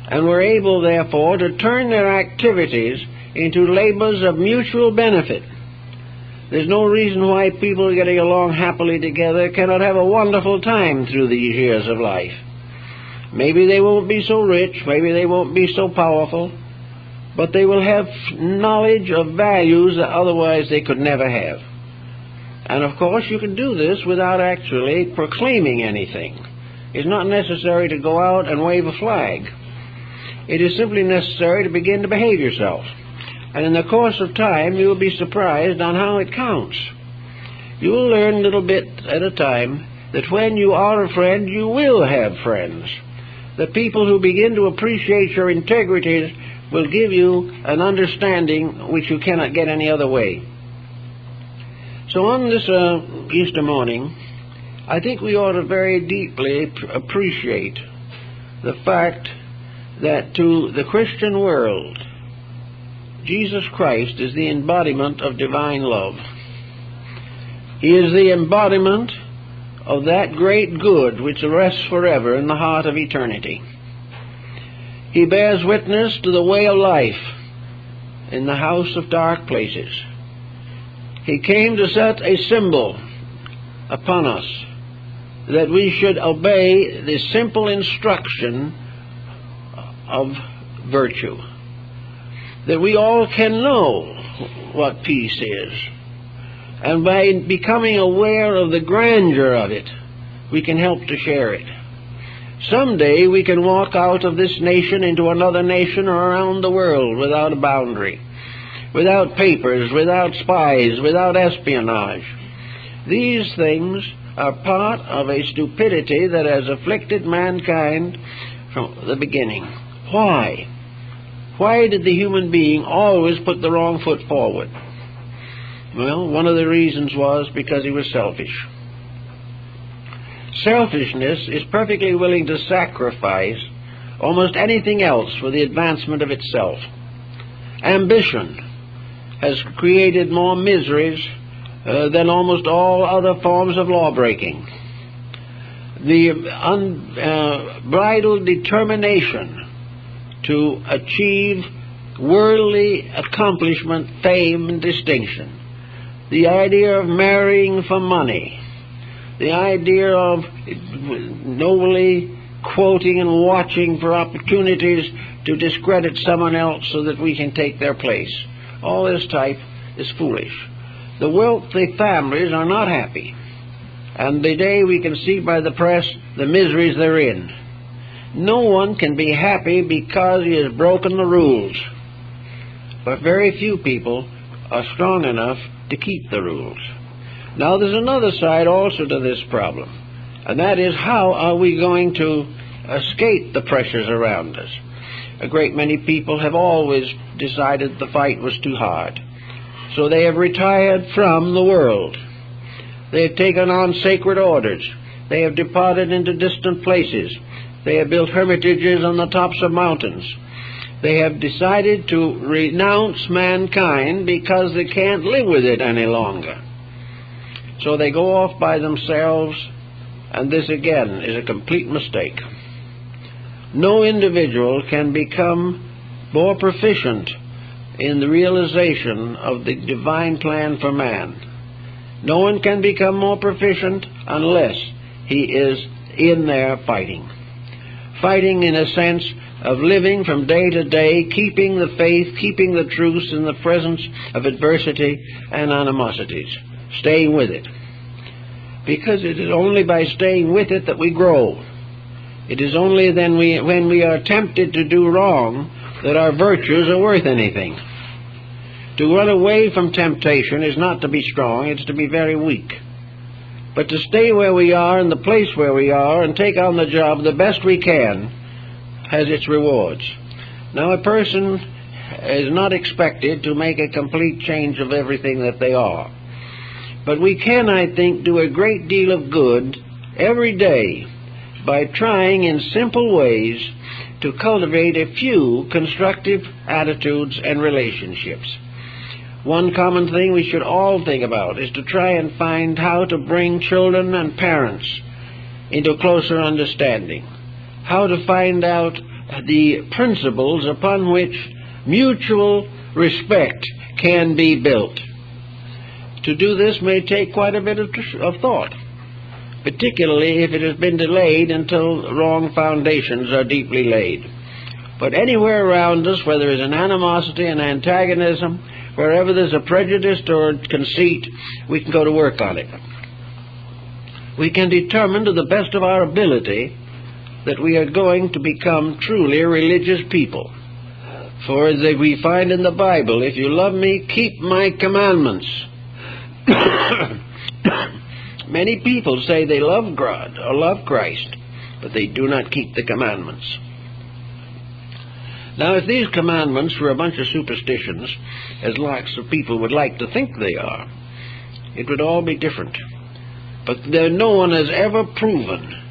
and were able, therefore, to turn their activities into labors of mutual benefit, there's no reason why people getting along happily together cannot have a wonderful time through these years of life. Maybe they won't be so rich, maybe they won't be so powerful, but they will have knowledge of values that otherwise they could never have. And of course you can do this without actually proclaiming anything. It's not necessary to go out and wave a flag. It is simply necessary to begin to behave yourself. And in the course of time, you will be surprised on how it counts. You will learn little bit at a time that when you are a friend, you will have friends. The people who begin to appreciate your integrity will give you an understanding which you cannot get any other way. So on this Easter morning, I think we ought to very deeply appreciate the fact that to the Christian world, Jesus Christ is the embodiment of divine love. He is the embodiment of that great good which rests forever in the heart of eternity. He bears witness to the way of life in the house of dark places. He came to set a symbol upon us that we should obey the simple instruction of virtue, that we all can know what peace is, and by becoming aware of the grandeur of it, we can help to share it. Someday we can walk out of this nation into another nation or around the world without a boundary, without papers, without spies, without espionage. These things are part of a stupidity that has afflicted mankind from the beginning. Why? Why did the human being always put the wrong foot forward? Well, one of the reasons was because he was selfish. Selfishness is perfectly willing to sacrifice almost anything else for the advancement of itself. Ambition has created more miseries than almost all other forms of law-breaking. The unbridled determination to achieve worldly accomplishment, fame, and distinction, the idea of marrying for money, the idea of nobly quoting and watching for opportunities to discredit someone else so that we can take their place. All this type is foolish. The wealthy families are not happy, and today we can see by the press the miseries they're in. No one can be happy because he has broken the rules. But very few people are strong enough to keep the rules. Now there's another side also to this problem, and that is, how are we going to escape the pressures around us? A great many people have always decided the fight was too hard, so they have retired from the world. They have taken on sacred orders. They have departed into distant places. They have built hermitages on the tops of mountains. They have decided to renounce mankind because they can't live with it any longer. So they go off by themselves, and this again is a complete mistake. No individual can become more proficient in the realization of the divine plan for man. No one can become more proficient unless he is in there fighting. Fighting in a sense of living from day to day, keeping the faith, keeping the truth in the presence of adversity and animosities. Staying with it. Because it is only by staying with it that we grow. It is only then when we are tempted to do wrong that our virtues are worth anything. To run away from temptation is not to be strong, it's to be very weak. But to stay where we are, in the place where we are, and take on the job the best we can, has its rewards. Now, a person is not expected to make a complete change of everything that they are. But we can, I think, do a great deal of good every day by trying in simple ways to cultivate a few constructive attitudes and relationships. One common thing we should all think about is to try and find how to bring children and parents into closer understanding, how to find out the principles upon which mutual respect can be built. To do this may take quite a bit of thought, particularly if it has been delayed until wrong foundations are deeply laid. But anywhere around us, where there is an animosity, an antagonism, wherever there's a prejudice or conceit, we can go to work on it. We can determine to the best of our ability that we are going to become truly a religious people. For as we find in the Bible, if you love me, keep my commandments. Many people say they love God or love Christ, but they do not keep the commandments. Now, if these commandments were a bunch of superstitions, as lots of people would like to think they are, it would all be different. But no one has ever proven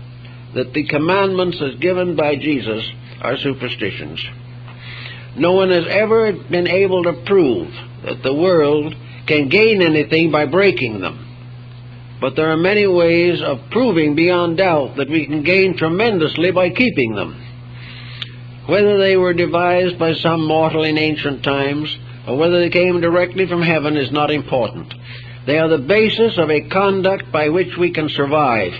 that the commandments as given by Jesus are superstitions. No one has ever been able to prove that the world can gain anything by breaking them. But there are many ways of proving beyond doubt that we can gain tremendously by keeping them. Whether they were devised by some mortal in ancient times, or whether they came directly from heaven, is not important. They are the basis of a conduct by which we can survive.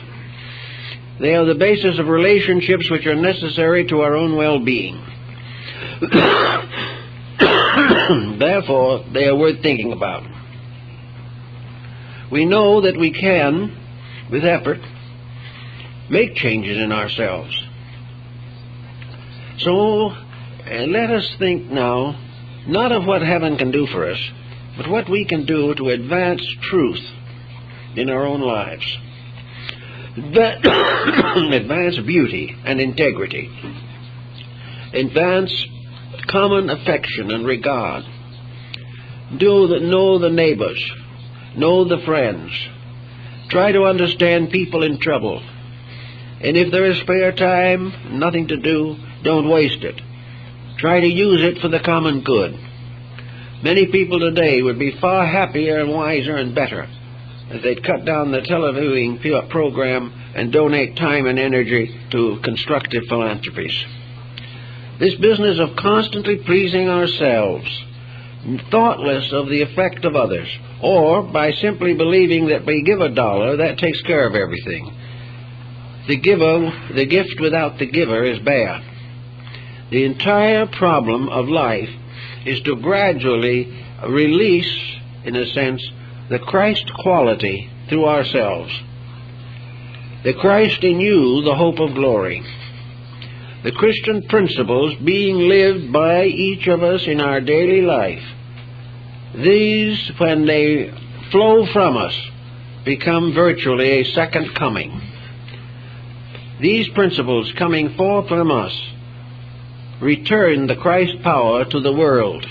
They are the basis of relationships which are necessary to our own well-being. Therefore, they are worth thinking about. We know that we can, with effort, make changes in ourselves. So, let us think now, not of what heaven can do for us, but what we can do to advance truth in our own lives. Advance beauty and integrity. Advance common affection and regard. Know the neighbors. Know the friends. Try to understand people in trouble. And if there is spare time, nothing to do, don't waste it. Try to use it for the common good. Many people today would be far happier and wiser and better if they'd cut down the televiewing program and donate time and energy to constructive philanthropies. This business of constantly pleasing ourselves, thoughtless of the effect of others, or by simply believing that we give $1, that takes care of everything. The gift without the giver is bad. The entire problem of life is to gradually release, in a sense, the Christ quality through ourselves. The Christ in you, the hope of glory. the Christian principles being lived by each of us in our daily life, these, when they flow from us, become virtually a second coming. These principles coming forth from us return the Christ power to the world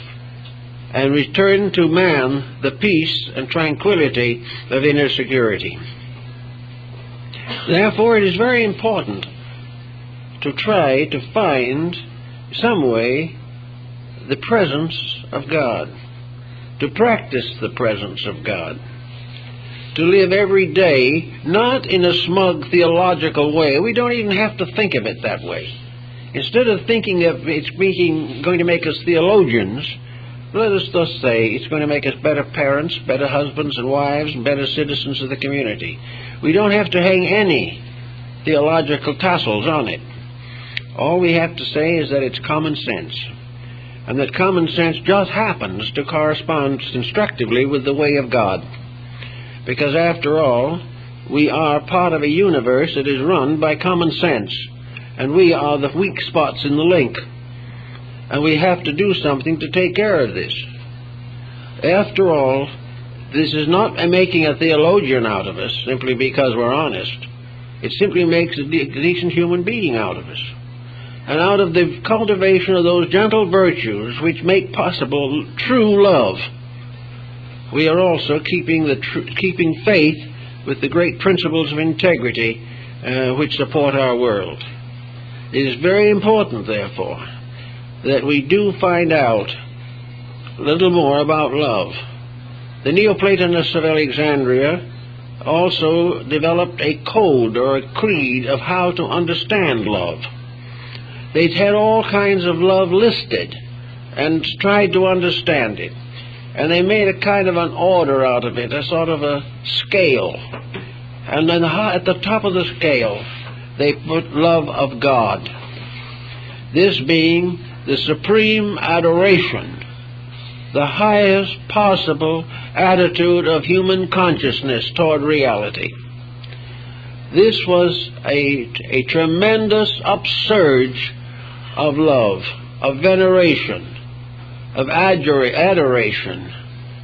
and return to man the peace and tranquility of inner security. Therefore, it is very important to try to find some way the presence of God, to practice the presence of God, to live every day not in a smug theological way. We don't even have to think of it that way. Instead of thinking of it's going to make us theologians, let us thus say it's going to make us better parents, better husbands and wives, and better citizens of the community. We don't have to hang any theological tassels on it. All we have to say is that it's common sense, and that common sense just happens to correspond instructively with the way of God. Because after all, we are part of a universe that is run by common sense, and we are the weak spots in the link. And we have to do something to take care of this. After all, this is not making a theologian out of us simply because we're honest. It simply makes a decent human being out of us. And out of the cultivation of those gentle virtues which make possible true love, we are also keeping faith with the great principles of integrity which support our world. It is very important, therefore, that we do find out a little more about love. The Neoplatonists of Alexandria also developed a code or a creed of how to understand love. They'd had all kinds of love listed and tried to understand it. And they made a kind of an order out of it, a sort of a scale. And then at the top of the scale, they put love of God. This being the supreme adoration, the highest possible attitude of human consciousness toward reality. This was a tremendous upsurge of love, of veneration, of adoration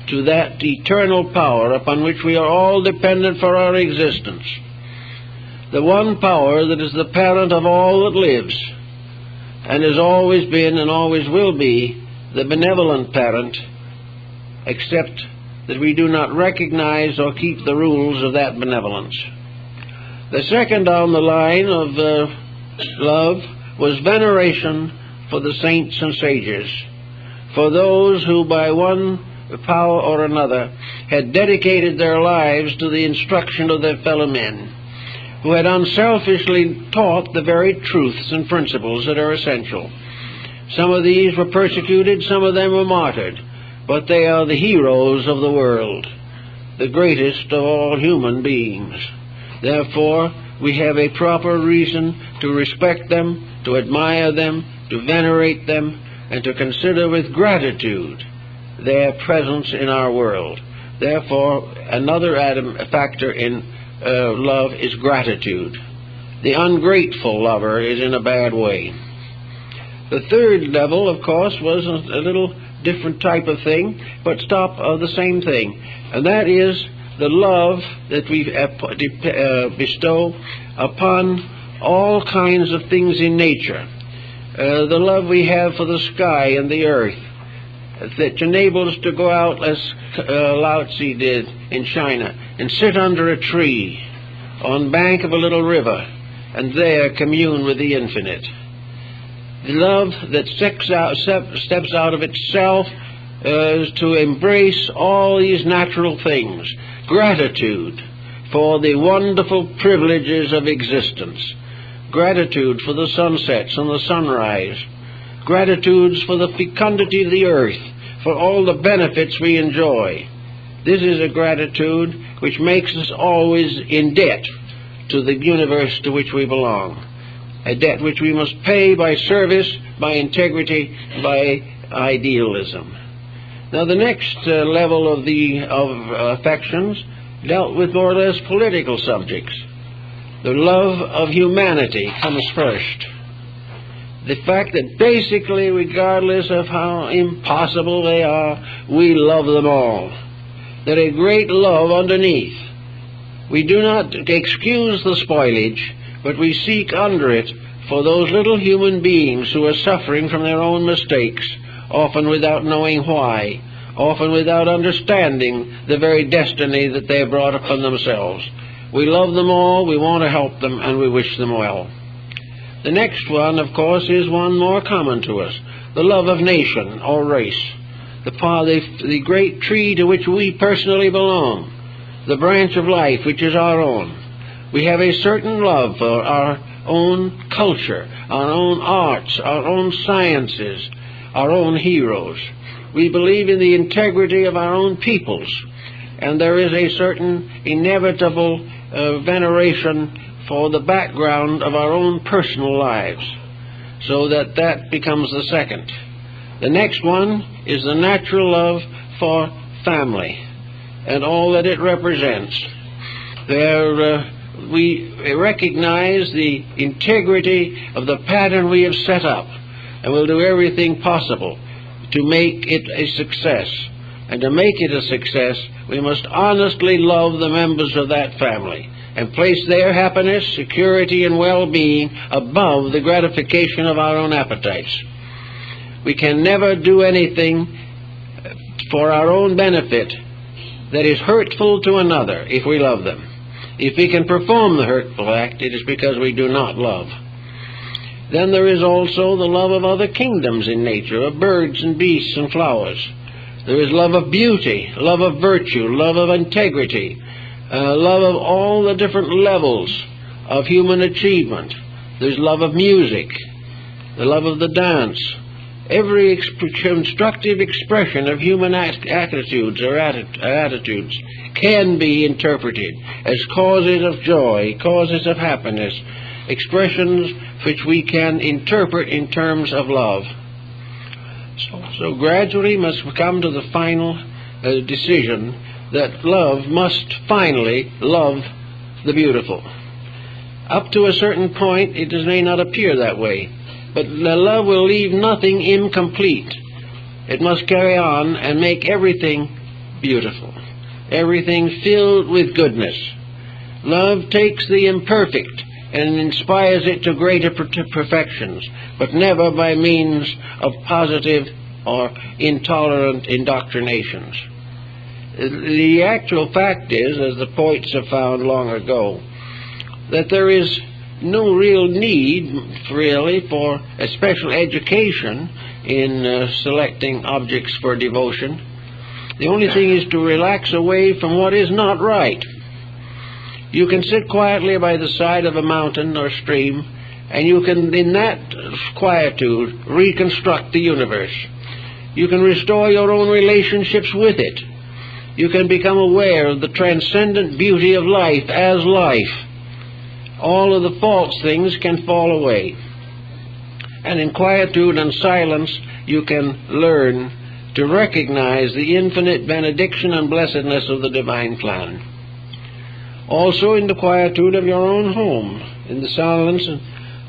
to that eternal power upon which we are all dependent for our existence. The one power that is the parent of all that lives, and has always been and always will be the benevolent parent, except that we do not recognize or keep the rules of that benevolence. The second on the line of love was veneration for the saints and sages, for those who by one power or another had dedicated their lives to the instruction of their fellow men, who had unselfishly taught the very truths and principles that are essential. Some of these were persecuted, some of them were martyred, but they are the heroes of the world, the greatest of all human beings. Therefore, we have a proper reason to respect them, to admire them, to venerate them, and to consider with gratitude their presence in our world. Therefore, another factor in love is gratitude. The ungrateful lover is in a bad way. The third level, of course, was a little different type of thing, but the same thing, and that is the love that we bestow upon all kinds of things in nature. The love we have for the sky and the earth, that enables us to go out, as Lao Tzu did in China, and sit under a tree on bank of a little river, and there commune with the infinite. The love that steps out of itself is to embrace all these natural things. Gratitude for the wonderful privileges of existence. Gratitude for the sunsets and the sunrise. Gratitude for the fecundity of the earth, for all the benefits we enjoy. This is a gratitude which makes us always in debt to the universe to which we belong. A debt which we must pay by service, by integrity, by idealism. Now the next level of affections dealt with more or less political subjects. The love of humanity comes first. the fact that basically, regardless of how impossible they are, we love them all. That a great love underneath. We do not excuse the spoilage, but we seek under it for those little human beings who are suffering from their own mistakes, often without knowing why, often without understanding the very destiny that they have brought upon themselves. We love them all, we want to help them, and we wish them well. The next one, of course, is one more common to us, the love of nation or race, the great tree to which we personally belong, the branch of life which is our own. We have a certain love for our own culture, our own arts, our own sciences, our own heroes. We believe in the integrity of our own peoples, and there is a certain inevitable veneration for the background of our own personal lives, so that becomes the second. The next one is the natural love for family and all that it represents. We recognize the integrity of the pattern we have set up, and will do everything possible to make it a success. And to make it a success, we must honestly love the members of that family and place their happiness, security, and well-being above the gratification of our own appetites. We can never do anything for our own benefit that is hurtful to another if we love them. If we can perform the hurtful act, it is because we do not love. Then there is also the love of other kingdoms in nature, of birds and beasts and flowers. There is love of beauty, love of virtue, love of integrity, love of all the different levels of human achievement. There's love of music, the love of the dance. Every constructive expression of human attitudes can be interpreted as causes of joy, causes of happiness, expressions which we can interpret in terms of love. So gradually must come to the final decision that love must finally love the beautiful. Up to a certain point, it may not appear that way, but the love will leave nothing incomplete. It must carry on and make everything beautiful, everything filled with goodness. Love takes the imperfect and inspires it to greater perfections, but never by means of positive or intolerant indoctrinations. The actual fact is, as the poets have found long ago, that there is no real need, really, for a special education in selecting objects for devotion. The only thing is to relax away from what is not right. You can sit quietly by the side of a mountain or stream, and you can, in that quietude, reconstruct the universe. You can restore your own relationships with it. You can become aware of the transcendent beauty of life as life. All of the false things can fall away. And in quietude and silence, you can learn to recognize the infinite benediction and blessedness of the divine plan. Also in the quietude of your own home, in the silence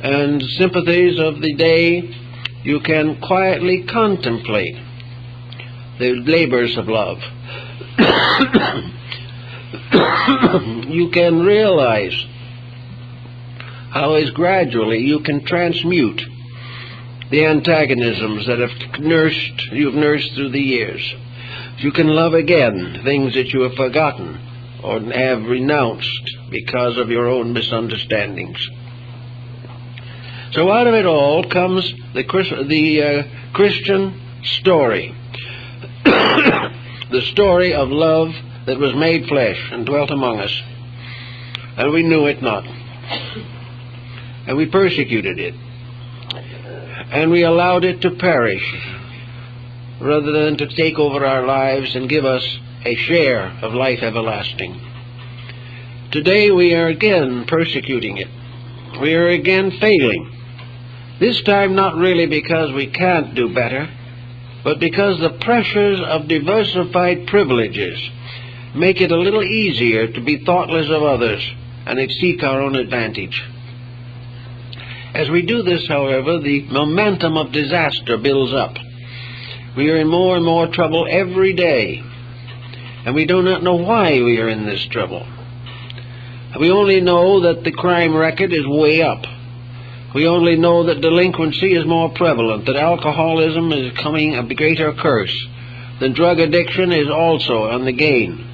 and sympathies of the day, you can quietly contemplate the labors of love. You can realize how as gradually you can transmute the antagonisms that you've nursed through the years. You can love again things that you have forgotten or have renounced because of your own misunderstandings. So out of it all comes the Christian story. The story of love that was made flesh and dwelt among us. And we knew it not. And we persecuted it. And we allowed it to perish rather than to take over our lives and give us a share of life everlasting. Today we are again persecuting it. We are again failing. This time not really because we can't do better, but because the pressures of diversified privileges make it a little easier to be thoughtless of others and seek our own advantage. As we do this, however, the momentum of disaster builds up. We are in more and more trouble every day, and we do not know why we are in this trouble. We only know that the crime record is way up. We only know that delinquency is more prevalent, that alcoholism is becoming a greater curse, that drug addiction is also on the gain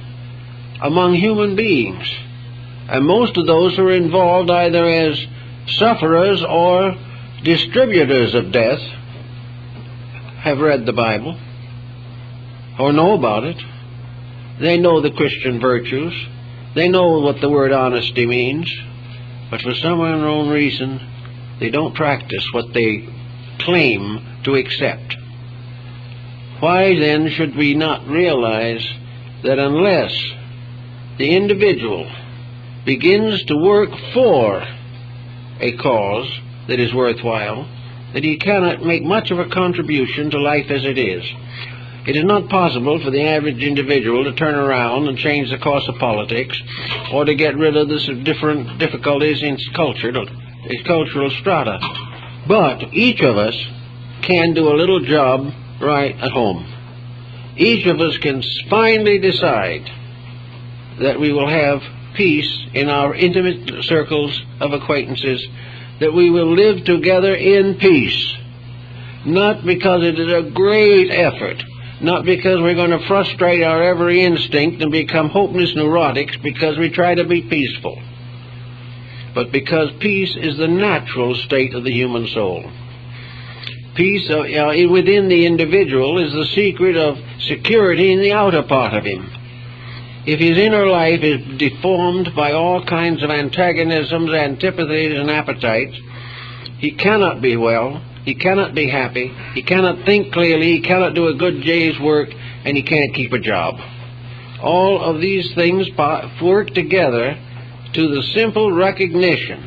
among human beings. And most of those who are involved either as sufferers or distributors of death have read the Bible or know about it. They know the Christian virtues. They know what the word honesty means. But for some unknown reason, they don't practice what they claim to accept. Why then should we not realize that unless the individual begins to work for a cause that is worthwhile, that he cannot make much of a contribution to life as it is? It is not possible for the average individual to turn around and change the course of politics, or to get rid of the different difficulties in cultural strata. But each of us can do a little job right at home. Each of us can finally decide that we will have peace in our intimate circles of acquaintances, that we will live together in peace, not because it is a great effort, not because we're going to frustrate our every instinct and become hopeless neurotics because we try to be peaceful, but because peace is the natural state of the human soul. Peace within the individual is the secret of security in the outer part of him. If his inner life is deformed by all kinds of antagonisms, antipathies, and appetites, he cannot be well, he cannot be happy, he cannot think clearly, he cannot do a good day's work, and he can't keep a job. All of these things work together to the simple recognition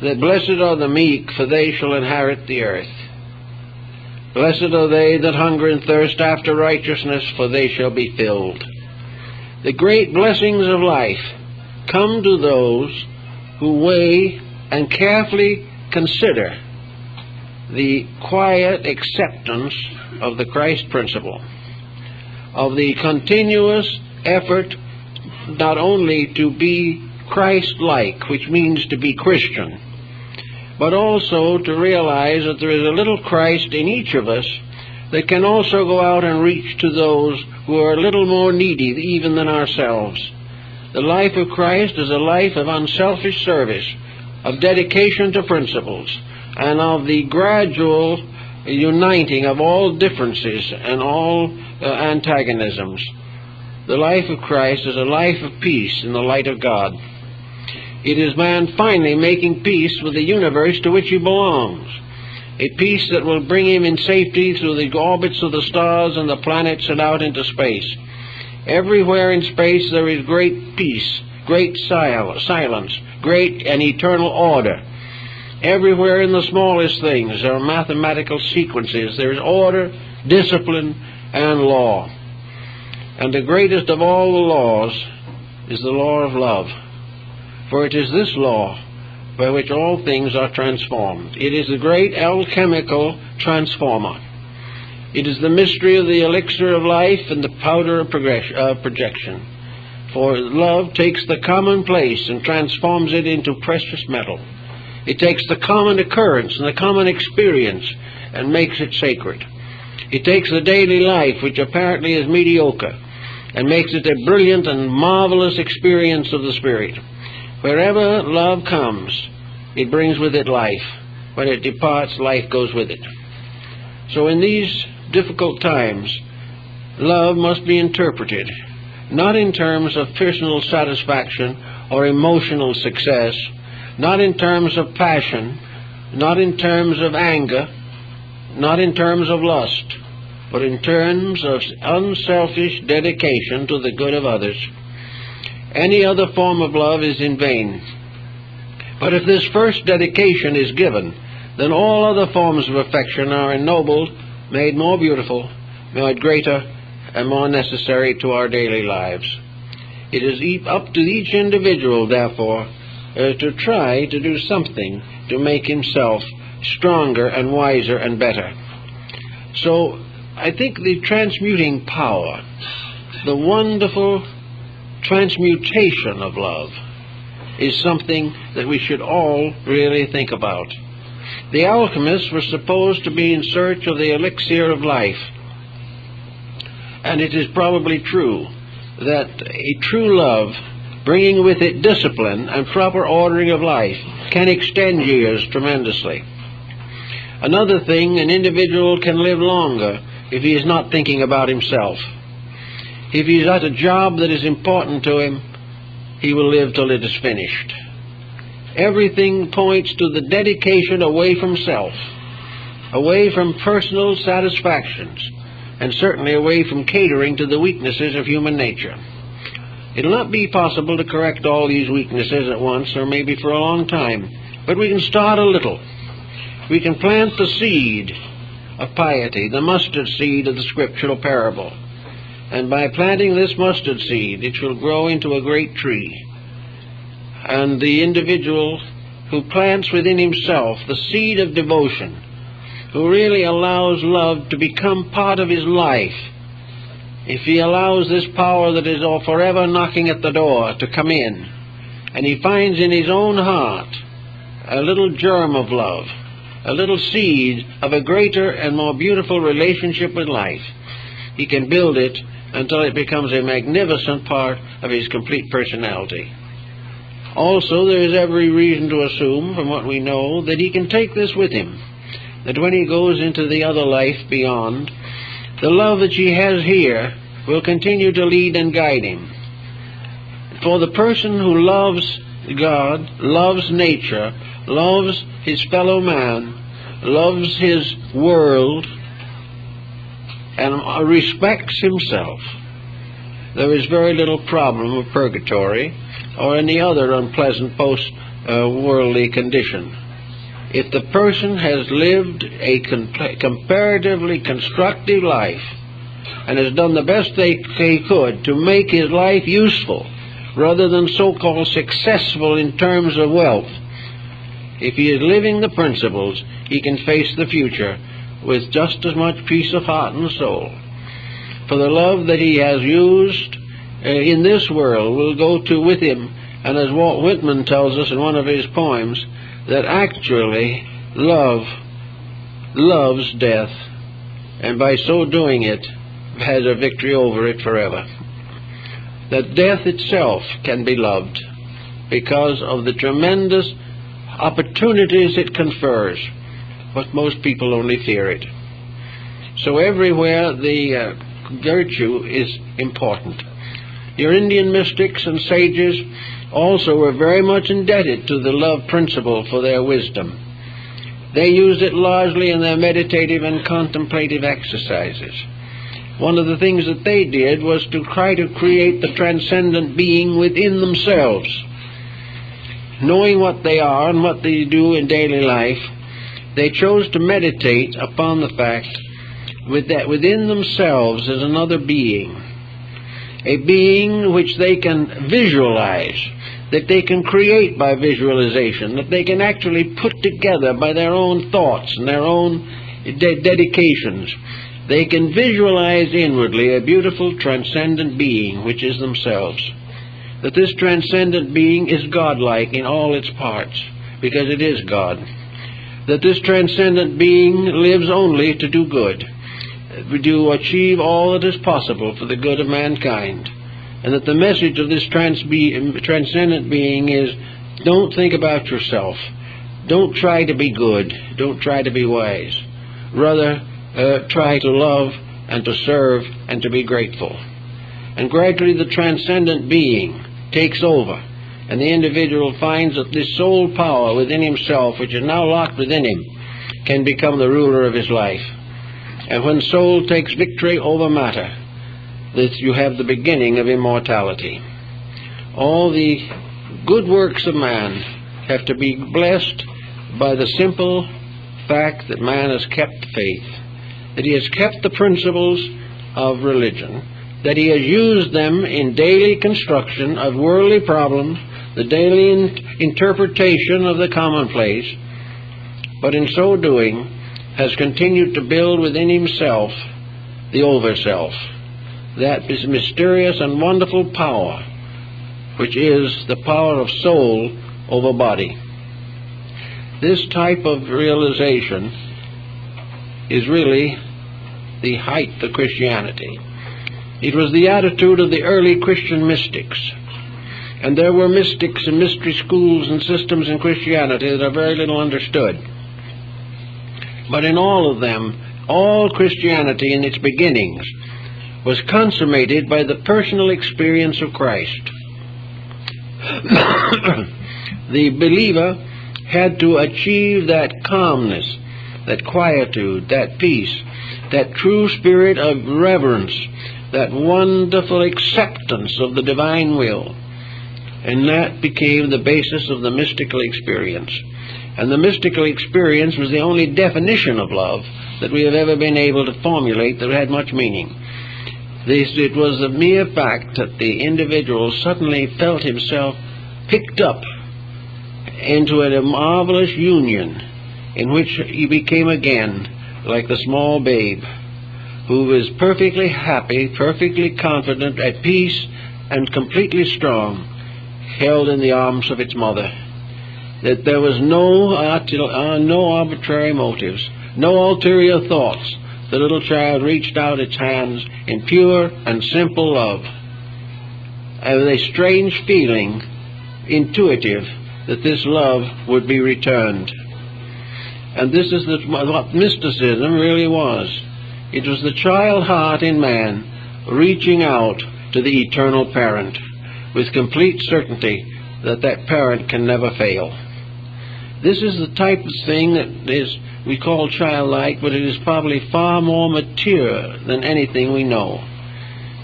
that blessed are the meek, for they shall inherit the earth. Blessed are they that hunger and thirst after righteousness, for they shall be filled. The great blessings of life come to those who weigh and carefully consider the quiet acceptance of the Christ principle, of the continuous effort not only to be Christ-like, which means to be Christian, but also to realize that there is a little Christ in each of us that can also go out and reach to those who are a little more needy even than ourselves. The life of Christ is a life of unselfish service, of dedication to principles, and of the gradual uniting of all differences and all antagonisms. The life of Christ is a life of peace in the light of God. It is man finally making peace with the universe to which he belongs, a peace that will bring him in safety through the orbits of the stars and the planets and out into space. Everywhere in space there is great peace, great silence, great and eternal order. Everywhere in the smallest things there are mathematical sequences. There is order, discipline, and law. And the greatest of all the laws is the law of love. For it is this law by which all things are transformed. It is the great alchemical transformer. It is the mystery of the elixir of life and the powder of projection. For love takes the commonplace and transforms it into precious metal. It takes the common occurrence and the common experience and makes it sacred. It takes the daily life, which apparently is mediocre, and makes it a brilliant and marvelous experience of the Spirit. Wherever love comes, it brings with it life. When it departs, life goes with it. So in these difficult times, love must be interpreted, not in terms of personal satisfaction or emotional success, not in terms of passion, not in terms of anger, not in terms of lust, but in terms of unselfish dedication to the good of others. Any other form of love is in vain. But if this first dedication is given, then all other forms of affection are ennobled, made more beautiful, made greater, and more necessary to our daily lives. It is up to each individual, therefore, to try to do something to make himself stronger and wiser and better. So I think the transmuting power, the wonderful transmutation of love, is something that we should all really think about. The alchemists were supposed to be in search of the elixir of life, and it is probably true that a true love, bringing with it discipline and proper ordering of life, can extend years tremendously. Another thing, an individual can live longer if he is not thinking about himself. If he is at a job that is important to him, he will live till it is finished. Everything points to the dedication away from self, away from personal satisfactions, and certainly away from catering to the weaknesses of human nature. It will not be possible to correct all these weaknesses at once, or maybe for a long time, but we can start a little. We can plant the seed of piety, the mustard seed of the scriptural parable. And by planting this mustard seed, it shall grow into a great tree. And the individual who plants within himself the seed of devotion, who really allows love to become part of his life, if he allows this power that is forever knocking at the door to come in, and he finds in his own heart a little germ of love, a little seed of a greater and more beautiful relationship with life, he can build it until it becomes a magnificent part of his complete personality. Also, there is every reason to assume, from what we know, that he can take this with him, that when he goes into the other life beyond, the love that he has here will continue to lead and guide him. For the person who loves God, loves nature, loves his fellow man, loves his world, and respects himself, there is very little problem of purgatory or any other unpleasant post-worldly condition. If the person has lived a comparatively constructive life and has done the best he could to make his life useful rather than so-called successful in terms of wealth, if he is living the principles, he can face the future with just as much peace of heart and soul. For the love that he has used in this world will go to with him, and as Walt Whitman tells us in one of his poems, that actually love loves death, and by so doing it has a victory over it forever. That death itself can be loved because of the tremendous opportunities it confers, but most people only fear it. So everywhere the virtue is important. Your Indian mystics and sages also were very much indebted to the love principle for their wisdom. They used it largely in their meditative and contemplative exercises. One of the things that they did was to try to create the transcendent being within themselves. Knowing what they are and what they do in daily life, they chose to meditate upon the fact that within themselves is another being, a being which they can visualize, that they can create by visualization, that they can actually put together by their own thoughts and their own dedications. They can visualize inwardly a beautiful transcendent being which is themselves. That this transcendent being is godlike in all its parts, because it is God. That this transcendent being lives only to do good, to achieve all that is possible for the good of mankind. And that the message of this transcendent being is, don't think about yourself. Don't try to be good. Don't try to be wise. Rather, try to love and to serve and to be grateful. And gradually the transcendent being takes over, and the individual finds that this soul power within himself, which is now locked within him, can become the ruler of his life. And when soul takes victory over matter, that you have the beginning of immortality. All the good works of man have to be blessed by the simple fact that man has kept faith, that he has kept the principles of religion, that he has used them in daily construction of worldly problems the daily interpretation of the commonplace, but in so doing has continued to build within himself the overself, that is mysterious and wonderful power, which is the power of soul over body. This type of realization is really the height of Christianity. It was the attitude of the early Christian mystics. And there were mystics and mystery schools and systems in Christianity that are very little understood. But in all of them, all Christianity in its beginnings was consummated by the personal experience of Christ. The believer had to achieve that calmness, that quietude, that peace, that true spirit of reverence, that wonderful acceptance of the divine will. And that became the basis of the mystical experience. And the mystical experience was the only definition of love that we have ever been able to formulate that had much meaning. It was the mere fact that the individual suddenly felt himself picked up into a marvelous union in which he became again like the small babe who was perfectly happy, perfectly confident, at peace, and completely strong, held in the arms of its mother. That there was no arbitrary motives, no ulterior thoughts. The little child reached out its hands in pure and simple love, and with a strange feeling, intuitive, that this love would be returned. And this is what mysticism really was. It was the child heart in man reaching out to the eternal parent with complete certainty that that parent can never fail. This is the type of thing that we call childlike, but it is probably far more mature than anything we know.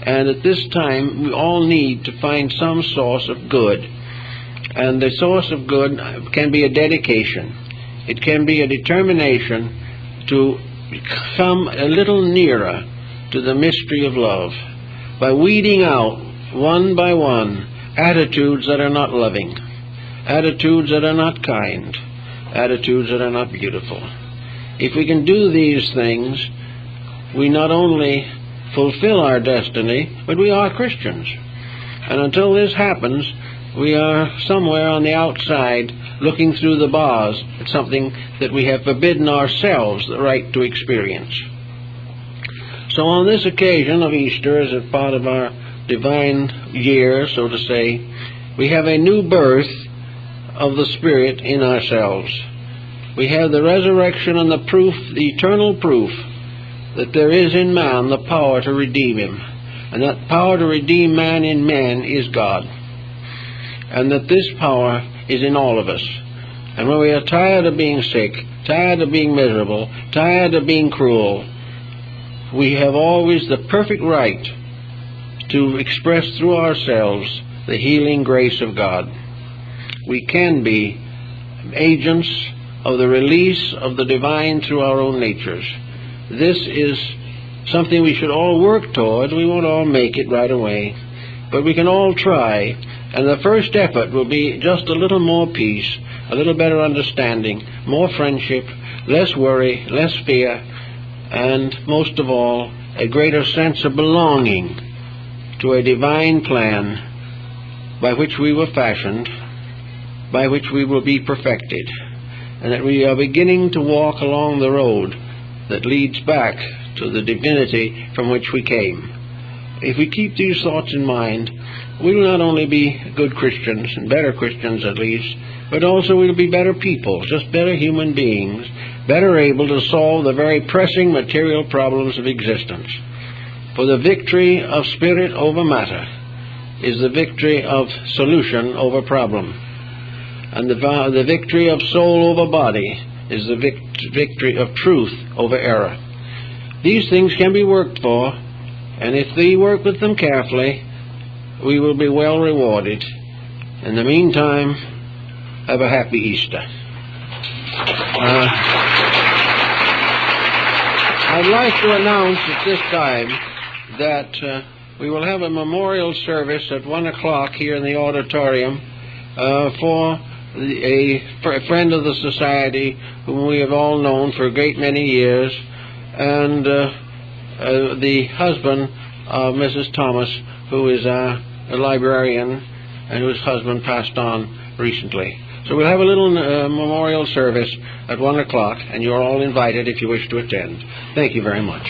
And at this time, we all need to find some source of good. And the source of good can be a dedication. It can be a determination to come a little nearer to the mystery of love by weeding out, one by one, attitudes that are not loving, attitudes that are not kind, attitudes that are not beautiful. If we can do these things, we not only fulfill our destiny, but we are Christians. And until this happens, we are somewhere on the outside looking through the bars at something that we have forbidden ourselves the right to experience. So on this occasion of Easter, as a part of our divine year, so to say, we have a new birth of the Spirit in ourselves. We have the resurrection and the proof, the eternal proof, that there is in man the power to redeem him. And that power to redeem man in man is God. And that this power is in all of us. And when we are tired of being sick, tired of being miserable, tired of being cruel, we have always the perfect right to express through ourselves the healing grace of God. We can be agents of the release of the divine through our own natures. This is something we should all work toward. We won't all make it right away, but we can all try. And the first effort will be just a little more peace, a little better understanding, more friendship, less worry, less fear, and most of all, a greater sense of belonging to a divine plan by which we were fashioned, by which we will be perfected, and that we are beginning to walk along the road that leads back to the divinity from which we came. If we keep these thoughts in mind, we will not only be good Christians, and better Christians at least, but also we will be better people, just better human beings, better able to solve the very pressing material problems of existence. For the victory of spirit over matter is the victory of solution over problem. And the victory of soul over body is the victory of truth over error. These things can be worked for, and if we work with them carefully, we will be well rewarded. In the meantime, have a happy Easter. I'd like to announce at this time that we will have a memorial service at 1 o'clock here in the auditorium, for a friend of the Society whom we have all known for a great many years, and the husband of Mrs. Thomas, who is a librarian and whose husband passed on recently. So we'll have a little memorial service at 1 o'clock, and you're all invited if you wish to attend. Thank you very much.